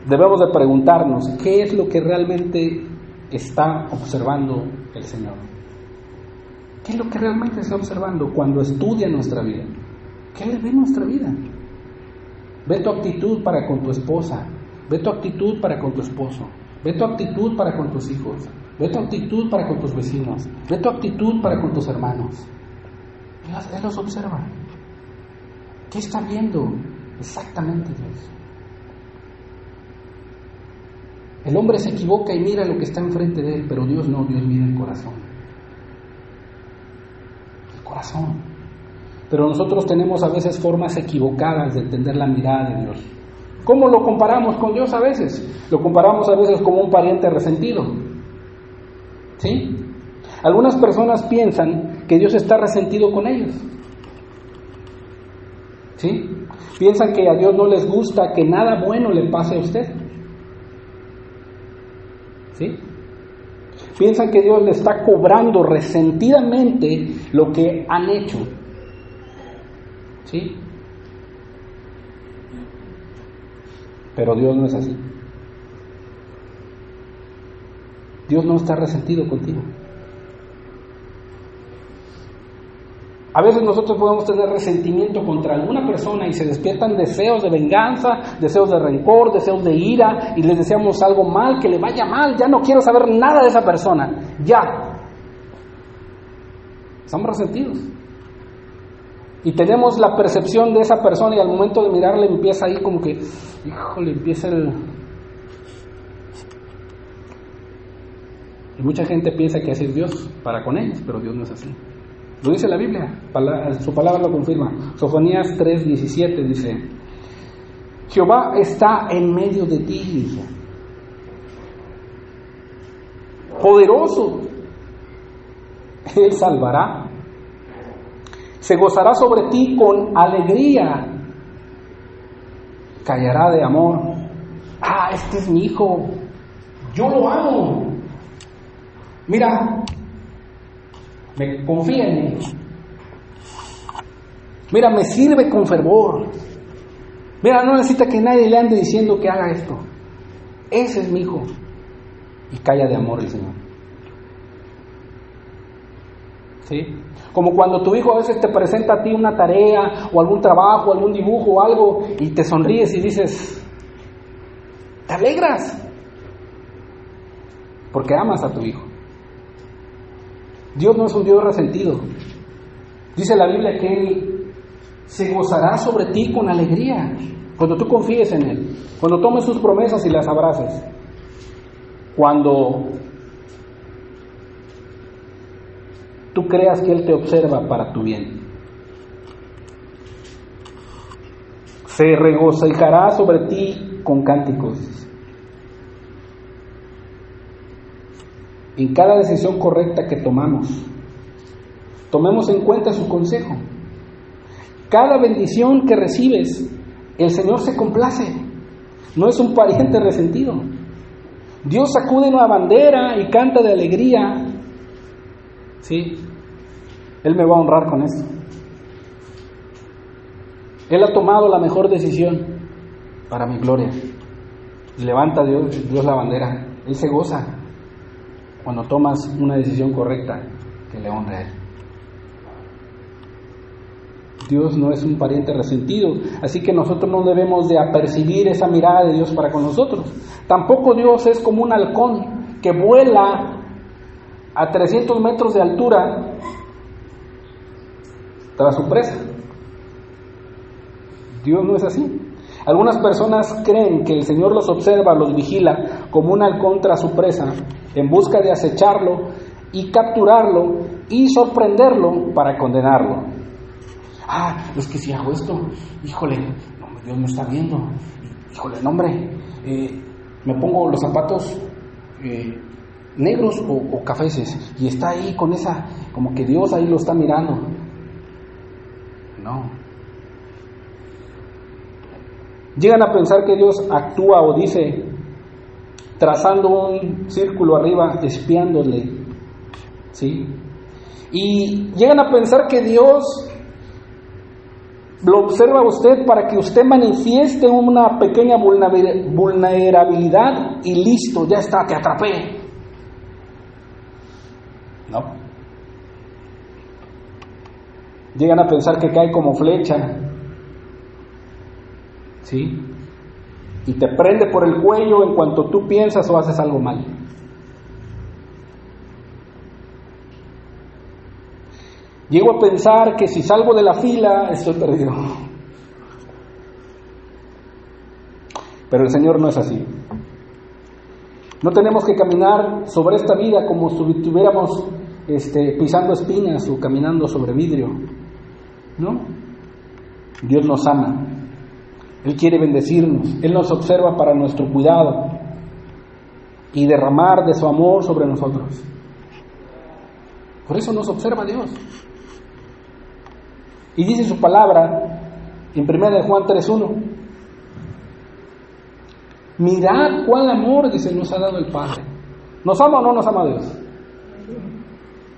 debemos de preguntarnos, ¿qué es lo que realmente está observando el Señor? ¿Qué es lo que realmente está observando cuando estudia nuestra vida? ¿Qué le ve en nuestra vida? Ve tu actitud para con tu esposa, ve tu actitud para con tu esposo, ve tu actitud para con tus hijos, ve tu actitud para con tus vecinos, ve tu actitud para con tus hermanos. Él los observa. ¿Qué está viendo exactamente Dios? El hombre se equivoca y mira lo que está enfrente de él, pero Dios no, Dios mira el corazón. El corazón. Pero nosotros tenemos a veces formas equivocadas de entender la mirada de Dios. ¿Cómo lo comparamos con Dios a veces? Lo comparamos a veces como un pariente resentido. ¿Sí? Algunas personas piensan que Dios está resentido con ellos. ¿Sí? Piensan que a Dios no les gusta que nada bueno le pase a usted. ¿Sí? Piensan que Dios le está cobrando resentidamente lo que han hecho. ¿Sí? Pero Dios no es así. Dios no está resentido contigo. A veces nosotros podemos tener resentimiento contra alguna persona y se despiertan deseos de venganza, deseos de rencor, deseos de ira, y les deseamos algo mal, que le vaya mal, ya no quiero saber nada de esa persona, ya. Estamos resentidos. Y tenemos la percepción de esa persona y al momento de mirarle empieza ahí como que, híjole, empieza el... Y mucha gente piensa que así es Dios para con ellos, pero Dios no es así. Lo dice la Biblia, su palabra lo confirma. Sofonías 3:17 dice: Jehová está en medio de ti, hija. Poderoso, Él salvará. Se gozará sobre ti con alegría. Callará de amor. Ah, este es mi hijo. Yo lo amo. Mira, me confía en él. Mira, me sirve con fervor. Mira, no necesita que nadie le ande diciendo que haga esto. Ese es mi hijo. Y calla de amor el Señor. ¿Sí? Como cuando tu hijo a veces te presenta a ti una tarea o algún trabajo, algún dibujo o algo y te sonríes y dices, te alegras porque amas a tu hijo. Dios no es un Dios resentido. Dice la Biblia que Él se gozará sobre ti con alegría cuando tú confíes en Él, cuando tomes sus promesas y las abraces, cuando tú creas que Él te observa para tu bien. Se regocijará sobre ti con cánticos. En cada decisión correcta que tomemos en cuenta su consejo. Cada bendición que recibes, el Señor se complace. No es un pariente resentido. Dios sacude una bandera y canta de alegría. Sí, Él me va a honrar con esto. Él ha tomado la mejor decisión para mi gloria. Levanta Dios la bandera. Él se goza cuando tomas una decisión correcta que le honre a Él. Dios no es un pariente resentido, así que nosotros no debemos de apercibir esa mirada de Dios para con nosotros. Tampoco Dios es como un halcón que vuela a 300 metros de altura tras su presa. Dios no es así. Algunas personas creen que el Señor los observa, los vigila como un halcón tras su presa, en busca de acecharlo y capturarlo y sorprenderlo para condenarlo. Ah, es que si hago esto, híjole, no, Dios me está viendo. Híjole, no hombre, me pongo los zapatos negros o cafeces y está ahí con esa, como que Dios ahí lo está mirando. No. Llegan a pensar que Dios actúa o dice trazando un círculo arriba, espiándole, ¿sí? Y llegan a pensar que Dios lo observa a usted para que usted manifieste una pequeña vulnerabilidad y listo, ya está, te atrapé. No. Llegan a pensar que cae como flecha, ¿sí? Y te prende por el cuello en cuanto tú piensas o haces algo mal. Llego a pensar que si salgo de la fila estoy perdido. Pero el Señor no es así. No tenemos que caminar sobre esta vida como si estuviéramos pisando espinas o caminando sobre vidrio. ¿No? Dios nos ama. Él quiere bendecirnos. Él nos observa para nuestro cuidado y derramar de su amor sobre nosotros. Por eso nos observa Dios. Y dice su palabra en 1 Juan 3:1. Mirad cuál amor, dice, nos ha dado el Padre. ¿Nos ama o no nos ama Dios?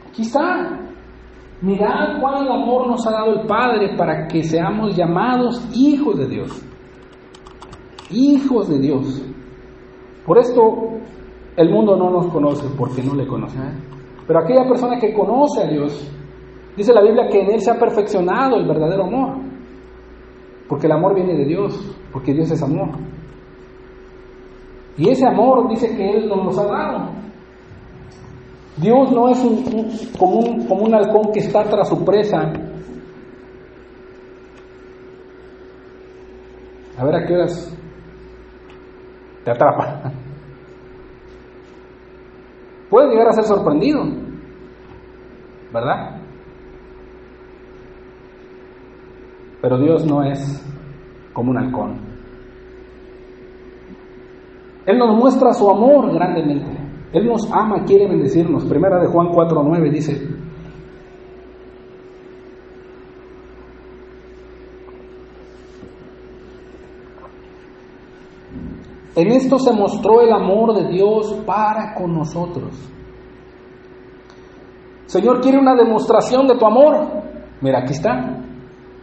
Aquí está. Mirad cuál amor nos ha dado el Padre para que seamos llamados hijos de Dios. Hijos de Dios. Por esto el mundo no nos conoce, porque no le conoce a Él. Pero aquella persona que conoce a Dios, dice la Biblia que en Él se ha perfeccionado el verdadero amor. Porque el amor viene de Dios, porque Dios es amor. Y ese amor dice que Él nos ha dado. Dios no es como un halcón que está tras su presa. A ver a qué horas te atrapa. Puede llegar a ser sorprendido, ¿verdad? Pero Dios no es como un halcón. Él nos muestra su amor grandemente. Él nos ama, quiere bendecirnos. Primera de Juan 4:9 dice: en esto se mostró el amor de Dios para con nosotros. Señor, ¿quiere una demostración de tu amor? Mira, aquí está.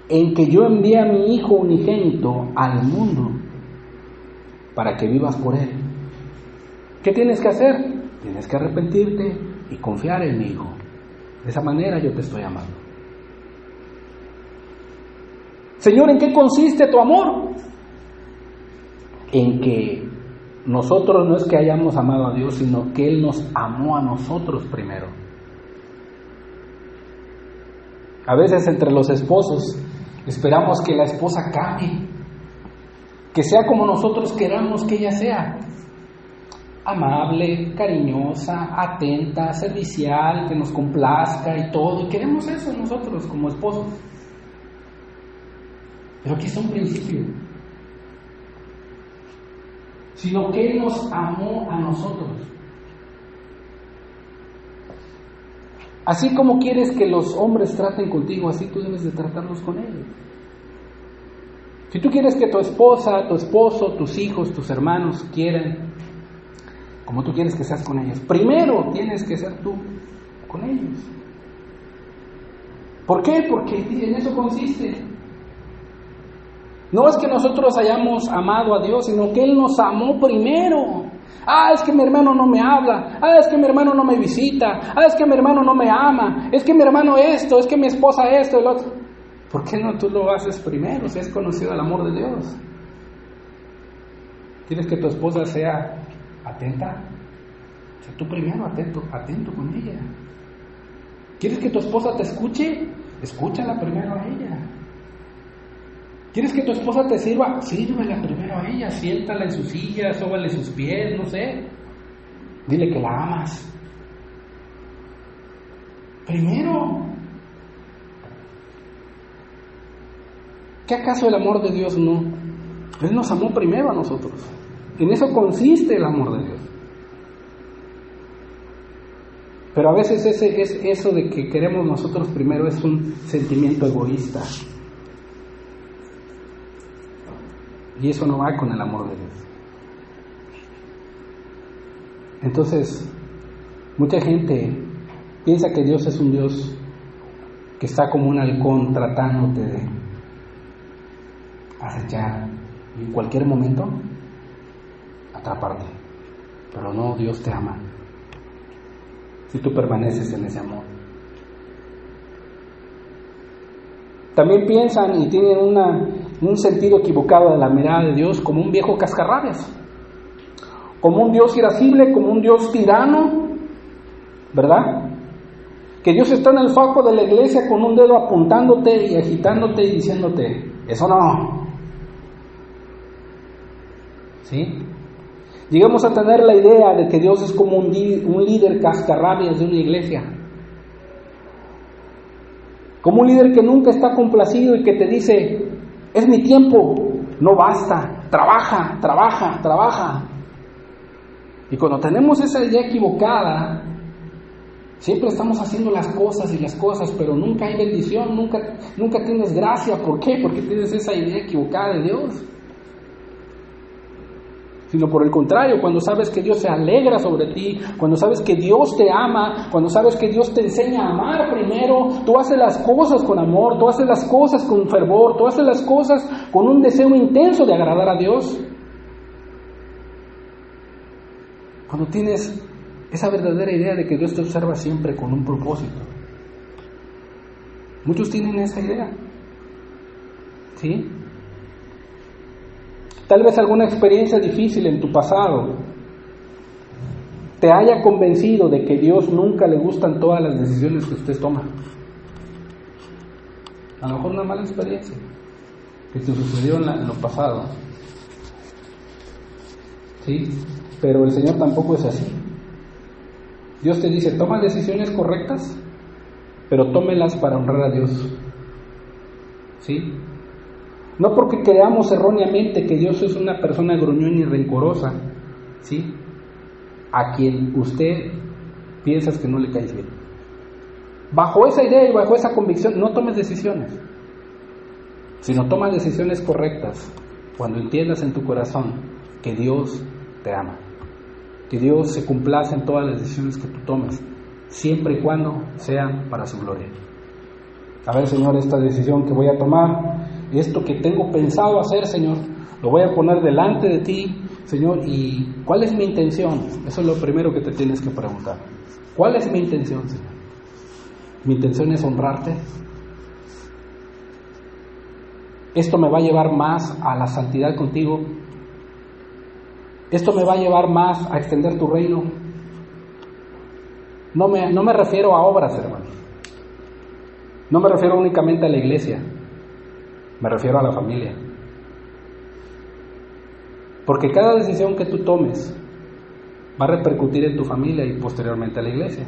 En que yo envié a mi Hijo unigénito al mundo para que vivas por Él. ¿Qué tienes que hacer? Tienes que arrepentirte y confiar en mi Hijo. De esa manera yo te estoy amando. Señor, ¿en qué consiste tu amor? En que nosotros no es que hayamos amado a Dios, sino que Él nos amó a nosotros primero. A veces entre los esposos esperamos que la esposa cambie, que sea como nosotros queramos que ella sea. Amable, cariñosa, atenta, servicial, que nos complazca y todo. Y queremos eso nosotros como esposos. Pero aquí está un principio. Sino que Él nos amó a nosotros. Así como quieres que los hombres traten contigo, así tú debes de tratarlos con ellos. Si tú quieres que tu esposa, tu esposo, tus hijos, tus hermanos quieran como tú quieres que seas con ellos, primero tienes que ser tú con ellos. ¿Por qué? Porque en eso consiste. No es que nosotros hayamos amado a Dios, sino que Él nos amó primero. Es que mi hermano no me habla. Es que mi hermano no me visita. Es que mi hermano no me ama. Es que mi hermano esto, es que mi esposa esto, el otro. ¿Por qué no tú lo haces primero si has conocido el amor de Dios? ¿Quieres que tu esposa sea atenta? Sé tú primero atento con ella. ¿Quieres que tu esposa te escuche? Escúchala primero a ella. ¿Quieres que tu esposa te sirva? Sírvela primero a ella, siéntala en su silla, sóbale sus pies, no sé. Dile que la amas. Primero. ¿Qué acaso el amor de Dios no? Él nos amó primero a nosotros. En eso consiste el amor de Dios. Pero a veces eso de que queremos nosotros primero es un sentimiento egoísta. Y eso no va con el amor de Dios. Entonces, mucha gente piensa que Dios es un Dios que está como un halcón tratándote de acechar y en cualquier momento atraparte. Pero no, Dios te ama si tú permaneces en ese amor. También piensan y tienen un sentido equivocado de la mirada de Dios como un viejo cascarrabias, como un Dios irascible, como un Dios tirano, ¿verdad? Que Dios está en el foco de la iglesia con un dedo apuntándote y agitándote y diciéndote, eso no. ¿Sí? Llegamos a tener la idea de que Dios es como un líder cascarrabias de una iglesia. Como un líder que nunca está complacido y que te dice, es mi tiempo, no basta, trabaja, trabaja, trabaja. Y cuando tenemos esa idea equivocada, siempre estamos haciendo las cosas, pero nunca hay bendición, nunca tienes gracia. ¿Por qué? Porque tienes esa idea equivocada de Dios. Sino por el contrario, cuando sabes que Dios se alegra sobre ti, cuando sabes que Dios te ama, cuando sabes que Dios te enseña a amar primero, tú haces las cosas con amor, tú haces las cosas con fervor, tú haces las cosas con un deseo intenso de agradar a Dios. Cuando tienes esa verdadera idea de que Dios te observa siempre con un propósito. Muchos tienen esa idea. ¿Sí? Tal vez alguna experiencia difícil en tu pasado te haya convencido de que Dios nunca le gustan todas las decisiones que usted toma. A lo mejor una mala experiencia que te sucedió en lo pasado. ¿Sí? Pero el Señor tampoco es así. Dios te dice, toma decisiones correctas, pero tómelas para honrar a Dios. ¿Sí? No porque creamos erróneamente que Dios es una persona gruñona y rencorosa, ¿sí?, a quien usted piensa que no le cae bien. Bajo esa idea y bajo esa convicción, no tomes decisiones, sino tomas decisiones correctas cuando entiendas en tu corazón que Dios te ama, que Dios se complace en todas las decisiones que tú tomes, siempre y cuando sean para su gloria. A ver, Señor, esta decisión que voy a tomar, esto que tengo pensado hacer, Señor, lo voy a poner delante de ti, Señor, y ¿cuál es mi intención? Eso es lo primero que te tienes que preguntar. ¿Cuál es mi intención, Señor? ¿Mi intención es honrarte? ¿Esto me va a llevar más a la santidad contigo? ¿Esto me va a llevar más a extender tu reino? No me refiero a obras, hermanos. No me refiero únicamente a la iglesia. Me refiero a la familia. Porque cada decisión que tú tomes va a repercutir en tu familia y posteriormente a la iglesia.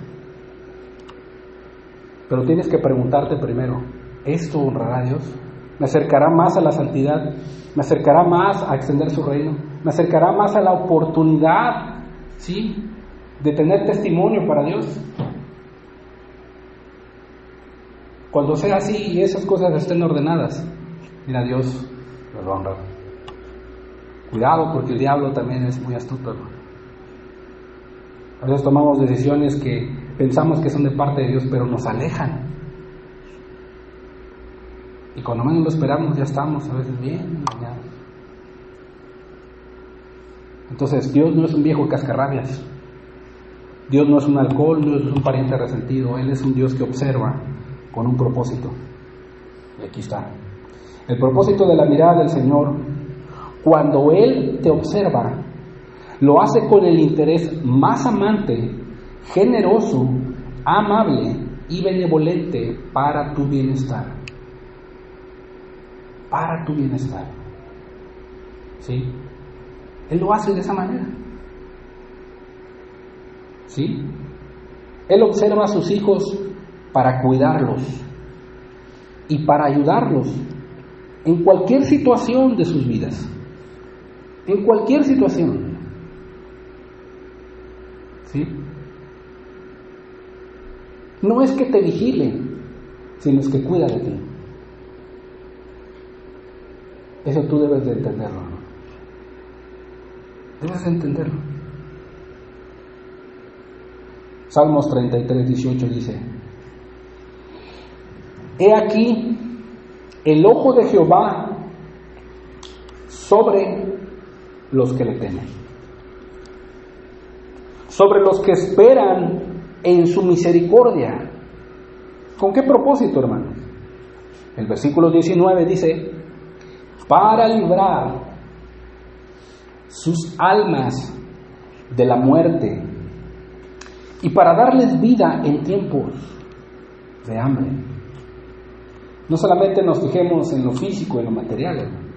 Pero tienes que preguntarte primero, ¿esto honrará a Dios? ¿Me acercará más a la santidad? ¿Me acercará más a extender su reino? ¿Me acercará más a la oportunidad, sí, de tener testimonio para Dios? Cuando sea así y esas cosas estén ordenadas, mira, Dios los va a honrar. Cuidado, porque el diablo también es muy astuto, hermano. A veces tomamos decisiones que pensamos que son de parte de Dios, pero nos alejan. Y cuando menos lo esperamos, ya estamos a veces bien engañados. Entonces, Dios no es un viejo cascarrabias. Dios no es un alcohol, no es un pariente resentido. Él es un Dios que observa con un propósito. Y aquí está. El propósito de la mirada del Señor, cuando Él te observa, lo hace con el interés más amante, generoso, amable y benevolente para tu bienestar. Para tu bienestar. ¿Sí? Él lo hace de esa manera. ¿Sí? Él observa a sus hijos para cuidarlos y para ayudarlos en cualquier situación de sus vidas. En cualquier situación. ¿Sí? No es que te vigile, sino es que cuida de ti. Eso tú debes de entenderlo, ¿no? Debes de entenderlo. Salmos 33, 18 dice: He aquí el ojo de Jehová sobre los que le temen, sobre los que esperan en su misericordia. ¿Con qué propósito, hermanos? El versículo 19 dice: para librar sus almas de la muerte y para darles vida en tiempos de hambre. No solamente nos fijemos en lo físico, en lo material, hermano,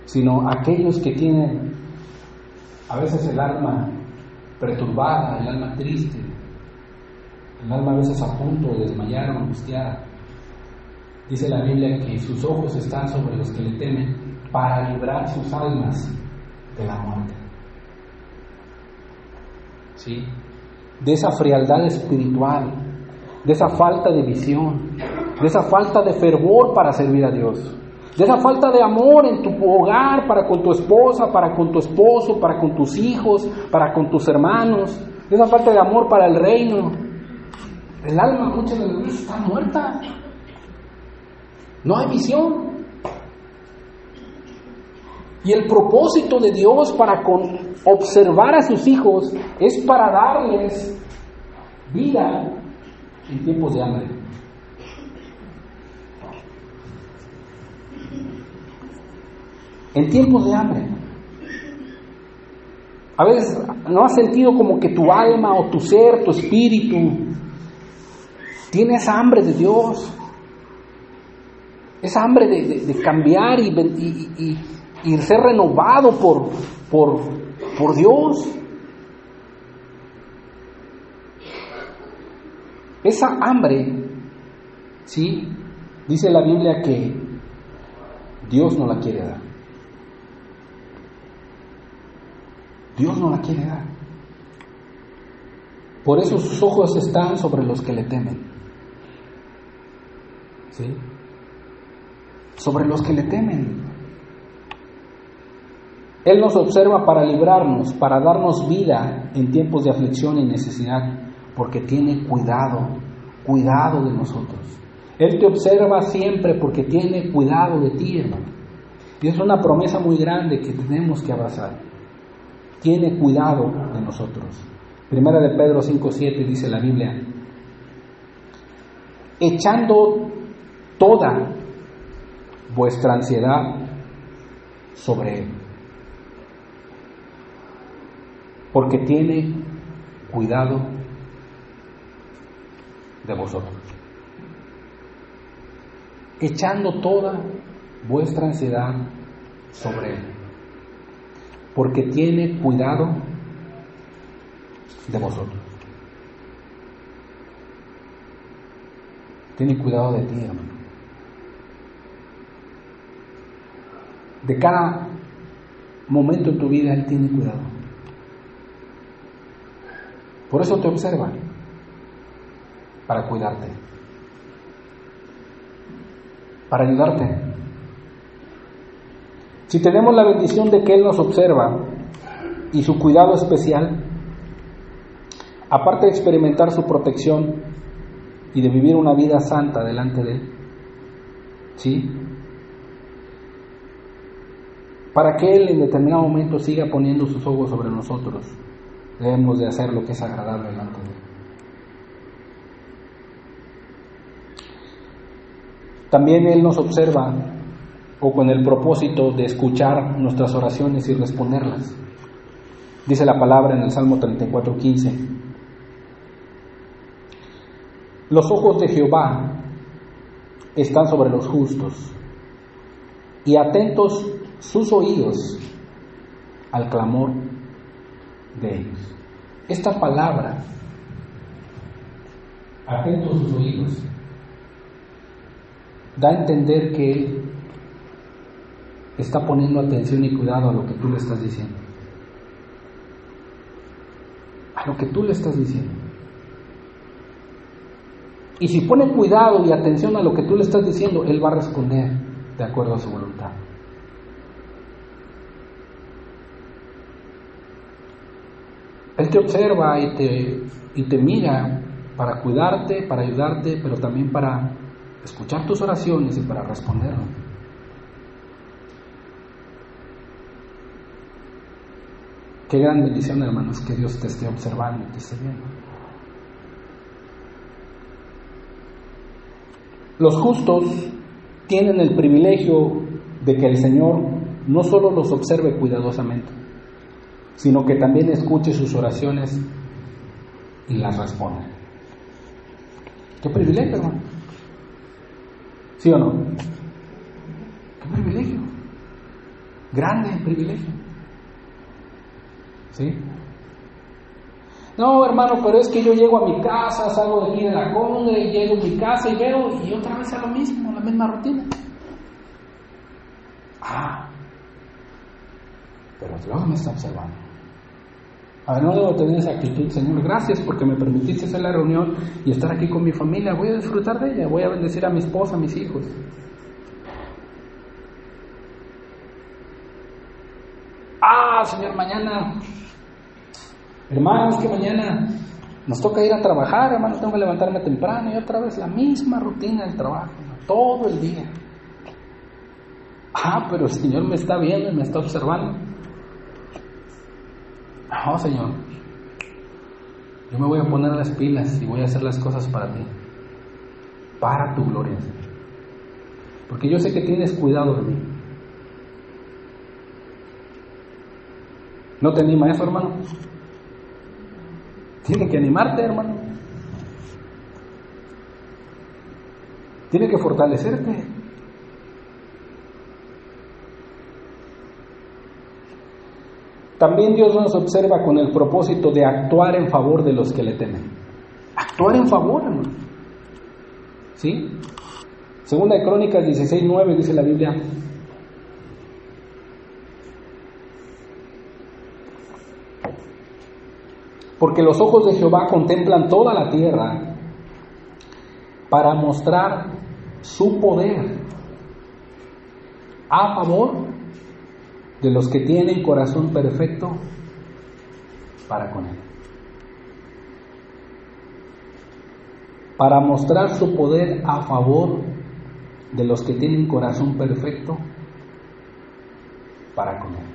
sino aquellos que tienen a veces el alma perturbada, el alma triste, el alma a veces a punto de desmayar o angustiada. Dice la Biblia que sus ojos están sobre los que le temen para librar sus almas de la muerte. ¿Sí? De esa frialdad espiritual, de esa falta de visión, de esa falta de fervor para servir a Dios, de esa falta de amor en tu hogar, para con tu esposa, para con tu esposo, para con tus hijos, para con tus hermanos, de esa falta de amor para el reino. El alma muchas veces está muerta. No hay visión. Y el propósito de Dios para observar a sus hijos es para darles vida en tiempos de hambre. En tiempos de hambre. A veces no has sentido como que tu alma o tu ser, tu espíritu, tiene esa hambre de Dios. Esa hambre de cambiar y ser renovado por Dios. Esa hambre, ¿sí? Dice la Biblia que Dios no la quiere dar. Dios no la quiere dar. Por eso sus ojos están sobre los que le temen. ¿Sí? Sobre los que le temen. Él nos observa para librarnos, para darnos vida en tiempos de aflicción y necesidad, porque tiene cuidado de nosotros. Él te observa siempre porque tiene cuidado de ti, hermano. Y es una promesa muy grande que tenemos que abrazar. Tiene cuidado de nosotros. Primera de Pedro 5:7 dice la Biblia: echando toda vuestra ansiedad sobre Él, porque tiene cuidado de vosotros. Echando toda vuestra ansiedad sobre Él, porque tiene cuidado de vosotros. Tiene cuidado de ti, hermano. De cada momento en tu vida Él tiene cuidado. Por eso te observa, para cuidarte, para ayudarte. Si tenemos la bendición de que Él nos observa y su cuidado especial, aparte de experimentar su protección y de vivir una vida santa delante de Él, ¿sí? Para que Él en determinado momento siga poniendo sus ojos sobre nosotros, debemos de hacer lo que es agradable delante de Él. También Él nos observa, o con el propósito de escuchar nuestras oraciones y responderlas. Dice la palabra en el Salmo 34:15: los ojos de Jehová están sobre los justos, y atentos sus oídos al clamor de ellos. Esta palabra, atentos sus oídos, da a entender que Él está poniendo atención y cuidado a lo que tú le estás diciendo. A lo que tú le estás diciendo. Y si pone cuidado y atención a lo que tú le estás diciendo, Él va a responder de acuerdo a su voluntad. Él te observa y te mira para cuidarte, para ayudarte, pero también para escuchar tus oraciones y para responderlo. Qué gran bendición, hermanos, que Dios te esté observando y te esté viendo. Los justos tienen el privilegio de que el Señor no solo los observe cuidadosamente, sino que también escuche sus oraciones y las responda. Qué privilegio, hermano. ¿Sí o no? Qué privilegio. Grande privilegio. ¿Sí? No, hermano, pero es que yo llego a mi casa, salgo de aquí de la conga y llego a mi casa y veo y otra vez a lo mismo, la misma rutina. Pero Dios me está observando. A ver, no debo tener esa actitud: Señor, gracias porque me permitiste hacer la reunión y estar aquí con mi familia, voy a disfrutar de ella, voy a bendecir a mi esposa, a mis hijos. Señor, mañana, hermanos, que mañana nos toca ir a trabajar, hermano, tengo que levantarme temprano y otra vez la misma rutina del trabajo, todo el día. Pero el Señor me está viendo y me está observando. No, Señor, yo me voy a poner las pilas y voy a hacer las cosas para ti, para tu gloria, porque yo sé que tienes cuidado de mí. ¿No te anima eso, hermano? Tiene que animarte, hermano. Tiene que fortalecerte. También Dios nos observa con el propósito de actuar en favor de los que le temen. Actuar en favor, hermano. ¿Sí? Segunda de Crónicas 16:9 dice la Biblia: Porque los ojos de Jehová contemplan toda la tierra para mostrar su poder a favor de los que tienen corazón perfecto para con Él. Para mostrar su poder a favor de los que tienen corazón perfecto para con Él.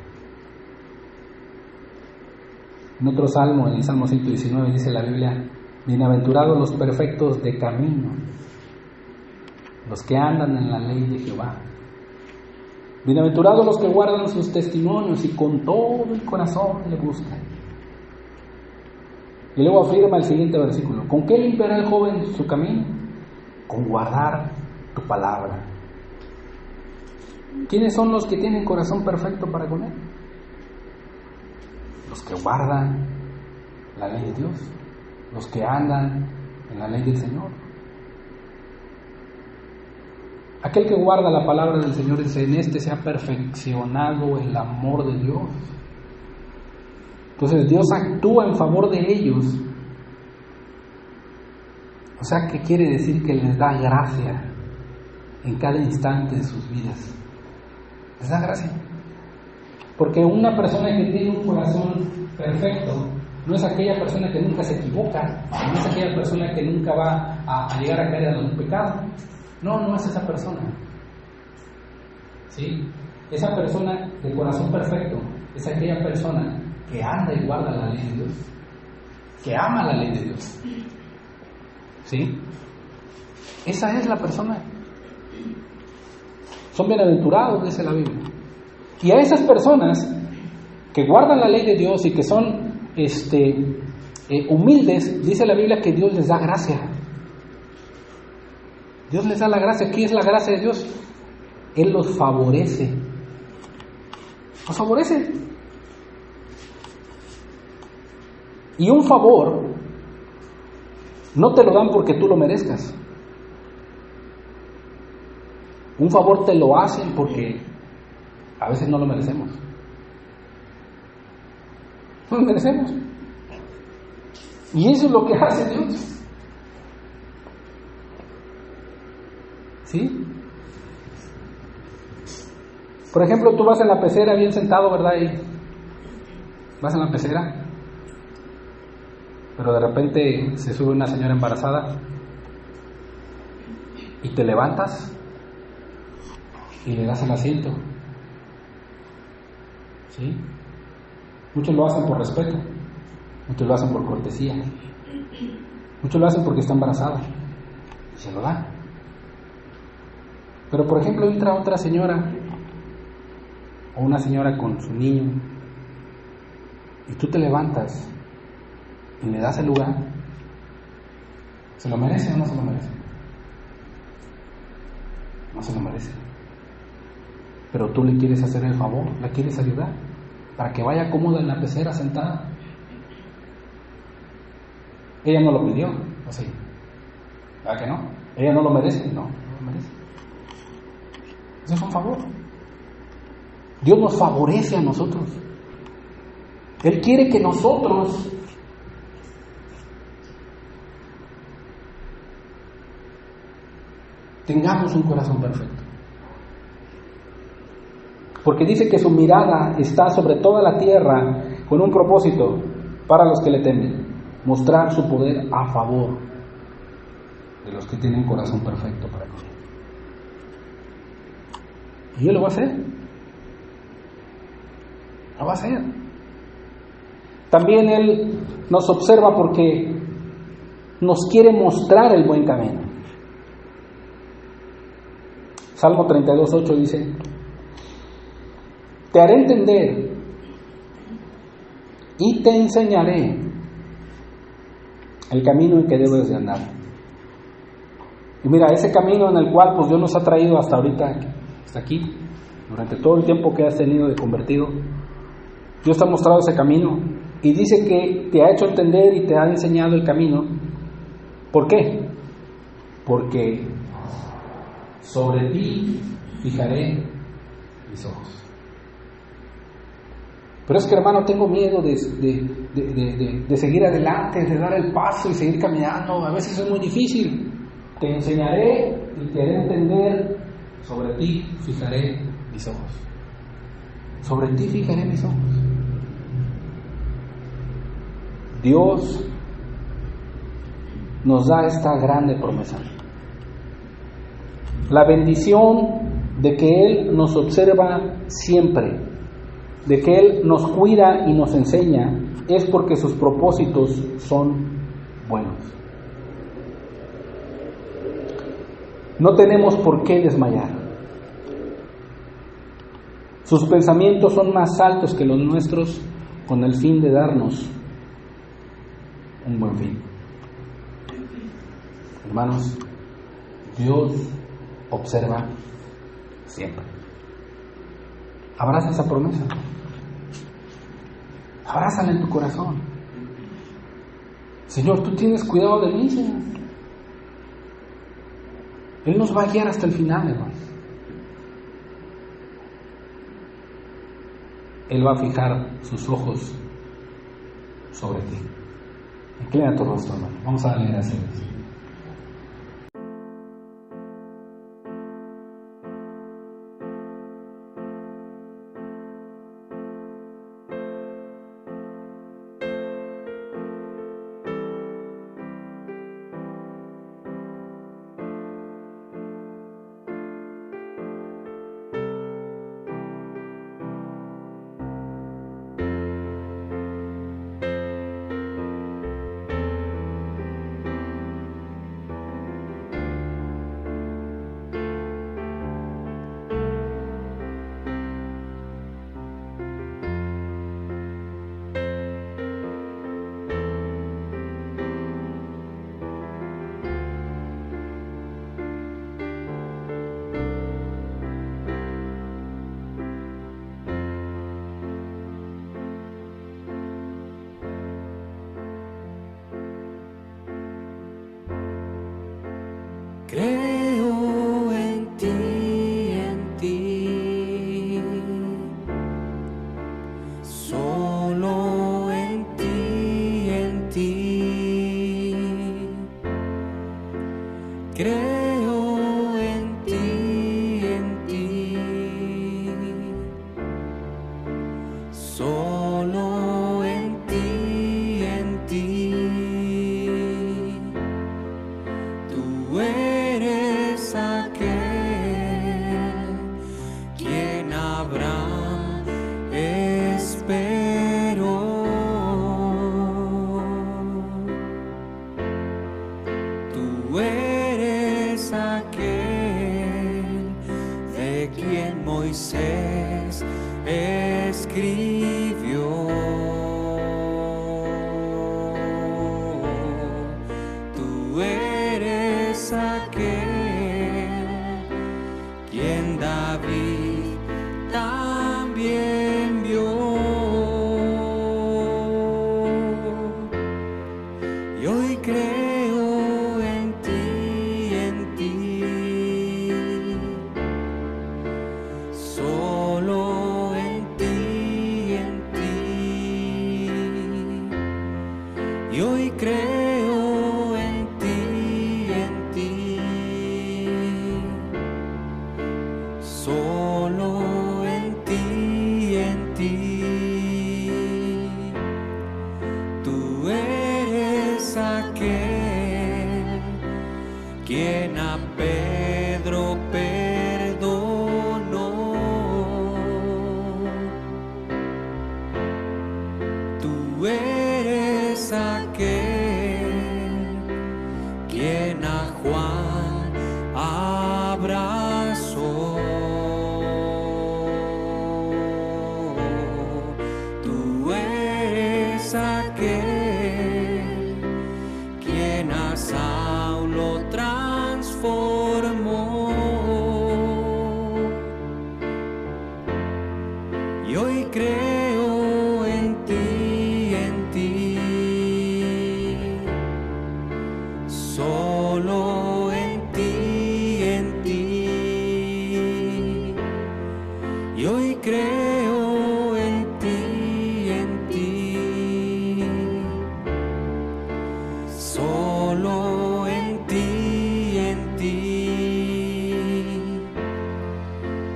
En otro salmo, en el Salmo 119, dice la Biblia: bienaventurados los perfectos de camino, los que andan en la ley de Jehová. Bienaventurados los que guardan sus testimonios y con todo el corazón le buscan. Y luego afirma el siguiente versículo: ¿con qué limpiará el joven su camino? Con guardar tu palabra. ¿Quiénes son los que tienen corazón perfecto para con Él? Los que guardan la ley de Dios, los que andan en la ley del Señor. Aquel que guarda la palabra del Señor dice: en este se ha perfeccionado el amor de Dios. Entonces Dios actúa en favor de ellos. O sea, ¿qué quiere decir? Que les da gracia en cada instante de sus vidas. Les da gracia. Porque una persona que tiene un corazón perfecto no es aquella persona que nunca se equivoca, no es aquella persona que nunca va a llegar a caer en un pecado. No es esa persona. ¿Sí? Esa persona de corazón perfecto es aquella persona que anda y guarda la ley de Dios, que ama la ley de Dios. ¿Sí? Esa es la persona. Son bienaventurados, dice la Biblia. Y a esas personas que guardan la ley de Dios y que son humildes, dice la Biblia que Dios les da gracia. Dios les da la gracia. ¿Qué es la gracia de Dios? Él los favorece. Los favorece. Y un favor no te lo dan porque tú lo merezcas. Un favor te lo hacen porque a veces no lo merecemos. No lo merecemos. Y eso es lo que hace Dios. ¿Sí? Por ejemplo, tú vas en la pecera bien sentado, ¿verdad? Y vas en la pecera, pero de repente se sube una señora embarazada y te levantas y le das el asiento. ¿Sí? Muchos lo hacen por respeto, muchos lo hacen por cortesía, muchos lo hacen porque está embarazada y se lo dan. Pero por ejemplo entra otra señora o una señora con su niño y tú te levantas y le das el lugar. ¿Se lo merece o no se lo merece? No se lo merece. Pero tú le quieres hacer el favor, la quieres ayudar para que vaya cómoda en la pecera sentada. Ella no lo pidió, ¿o sí? ¿Verdad que no? Ella no lo merece, no lo merece. Eso es un favor. Dios nos favorece a nosotros. Él quiere que nosotros tengamos un corazón perfecto. Porque dice que su mirada está sobre toda la tierra con un propósito para los que le temen: mostrar su poder a favor de los que tienen corazón perfecto para con Él. Y Él lo va a hacer. Lo va a hacer. También Él nos observa porque nos quiere mostrar el buen camino. Salmo 32:8 dice: te haré entender y te enseñaré el camino en que debes de andar. Y mira, ese camino en el cual pues Dios nos ha traído hasta ahorita, hasta aquí, durante todo el tiempo que has tenido de convertido, Dios te ha mostrado ese camino y dice que te ha hecho entender y te ha enseñado el camino. ¿Por qué? Porque sobre ti fijaré mis ojos. Pero es que, hermano, tengo miedo de seguir adelante, de dar el paso y seguir caminando. A veces es muy difícil. Te enseñaré y te haré entender. Sobre ti fijaré mis ojos. Sobre ti fijaré mis ojos. Dios nos da esta grande promesa. La bendición de que Él nos observa siempre, de que Él nos cuida y nos enseña, es porque sus propósitos son buenos. No tenemos por qué desmayar. Sus pensamientos son más altos que los nuestros, con el fin de darnos un buen fin. Hermanos, Dios observa siempre. Abraza esa promesa. Abrázala en tu corazón. Señor, tú tienes cuidado de mí, Señor. Él nos va a guiar hasta el final, hermanos. Él va a fijar sus ojos sobre ti. Inclina tu rostro, hermano. Vamos a darle gracias. Creo en ti, solo en ti. Creo en ti, solo en ti. Tú eres aquel quien Abraham esperó. Tú eres aquel de quien Moisés escribió. Tú eres aquel quien David también vio. Y hoy creo en ti, solo en ti. Y hoy creo en ti, solo en ti. Tú eres aquel quien a Pedro perdonó. Tú eres aquel quien a Juan abrazó. Tú eres aquel quien a Saulo transformó. Y hoy creo en ti, solo en ti. Y hoy creo en ti,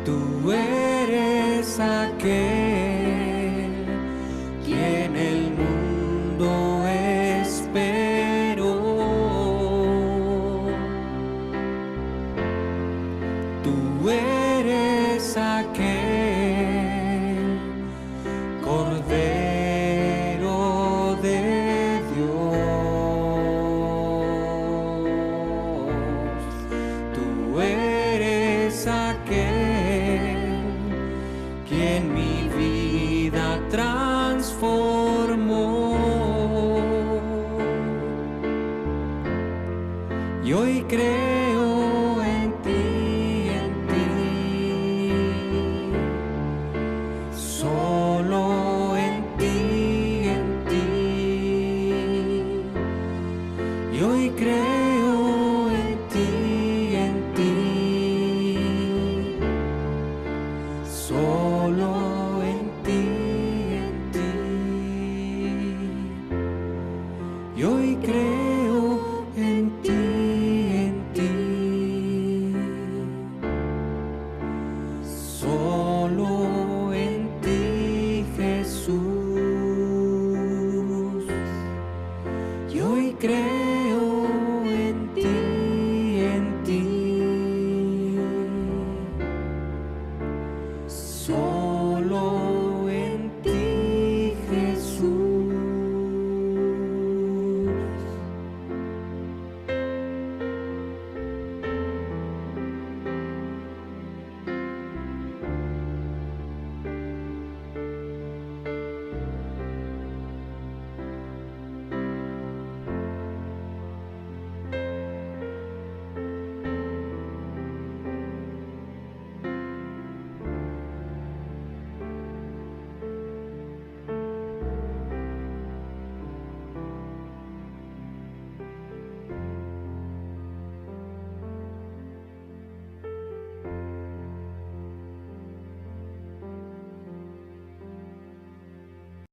Tú eres aquel quien el mundo esperó. Tú eres aquel Cordero de Dios. Tú eres aquel quien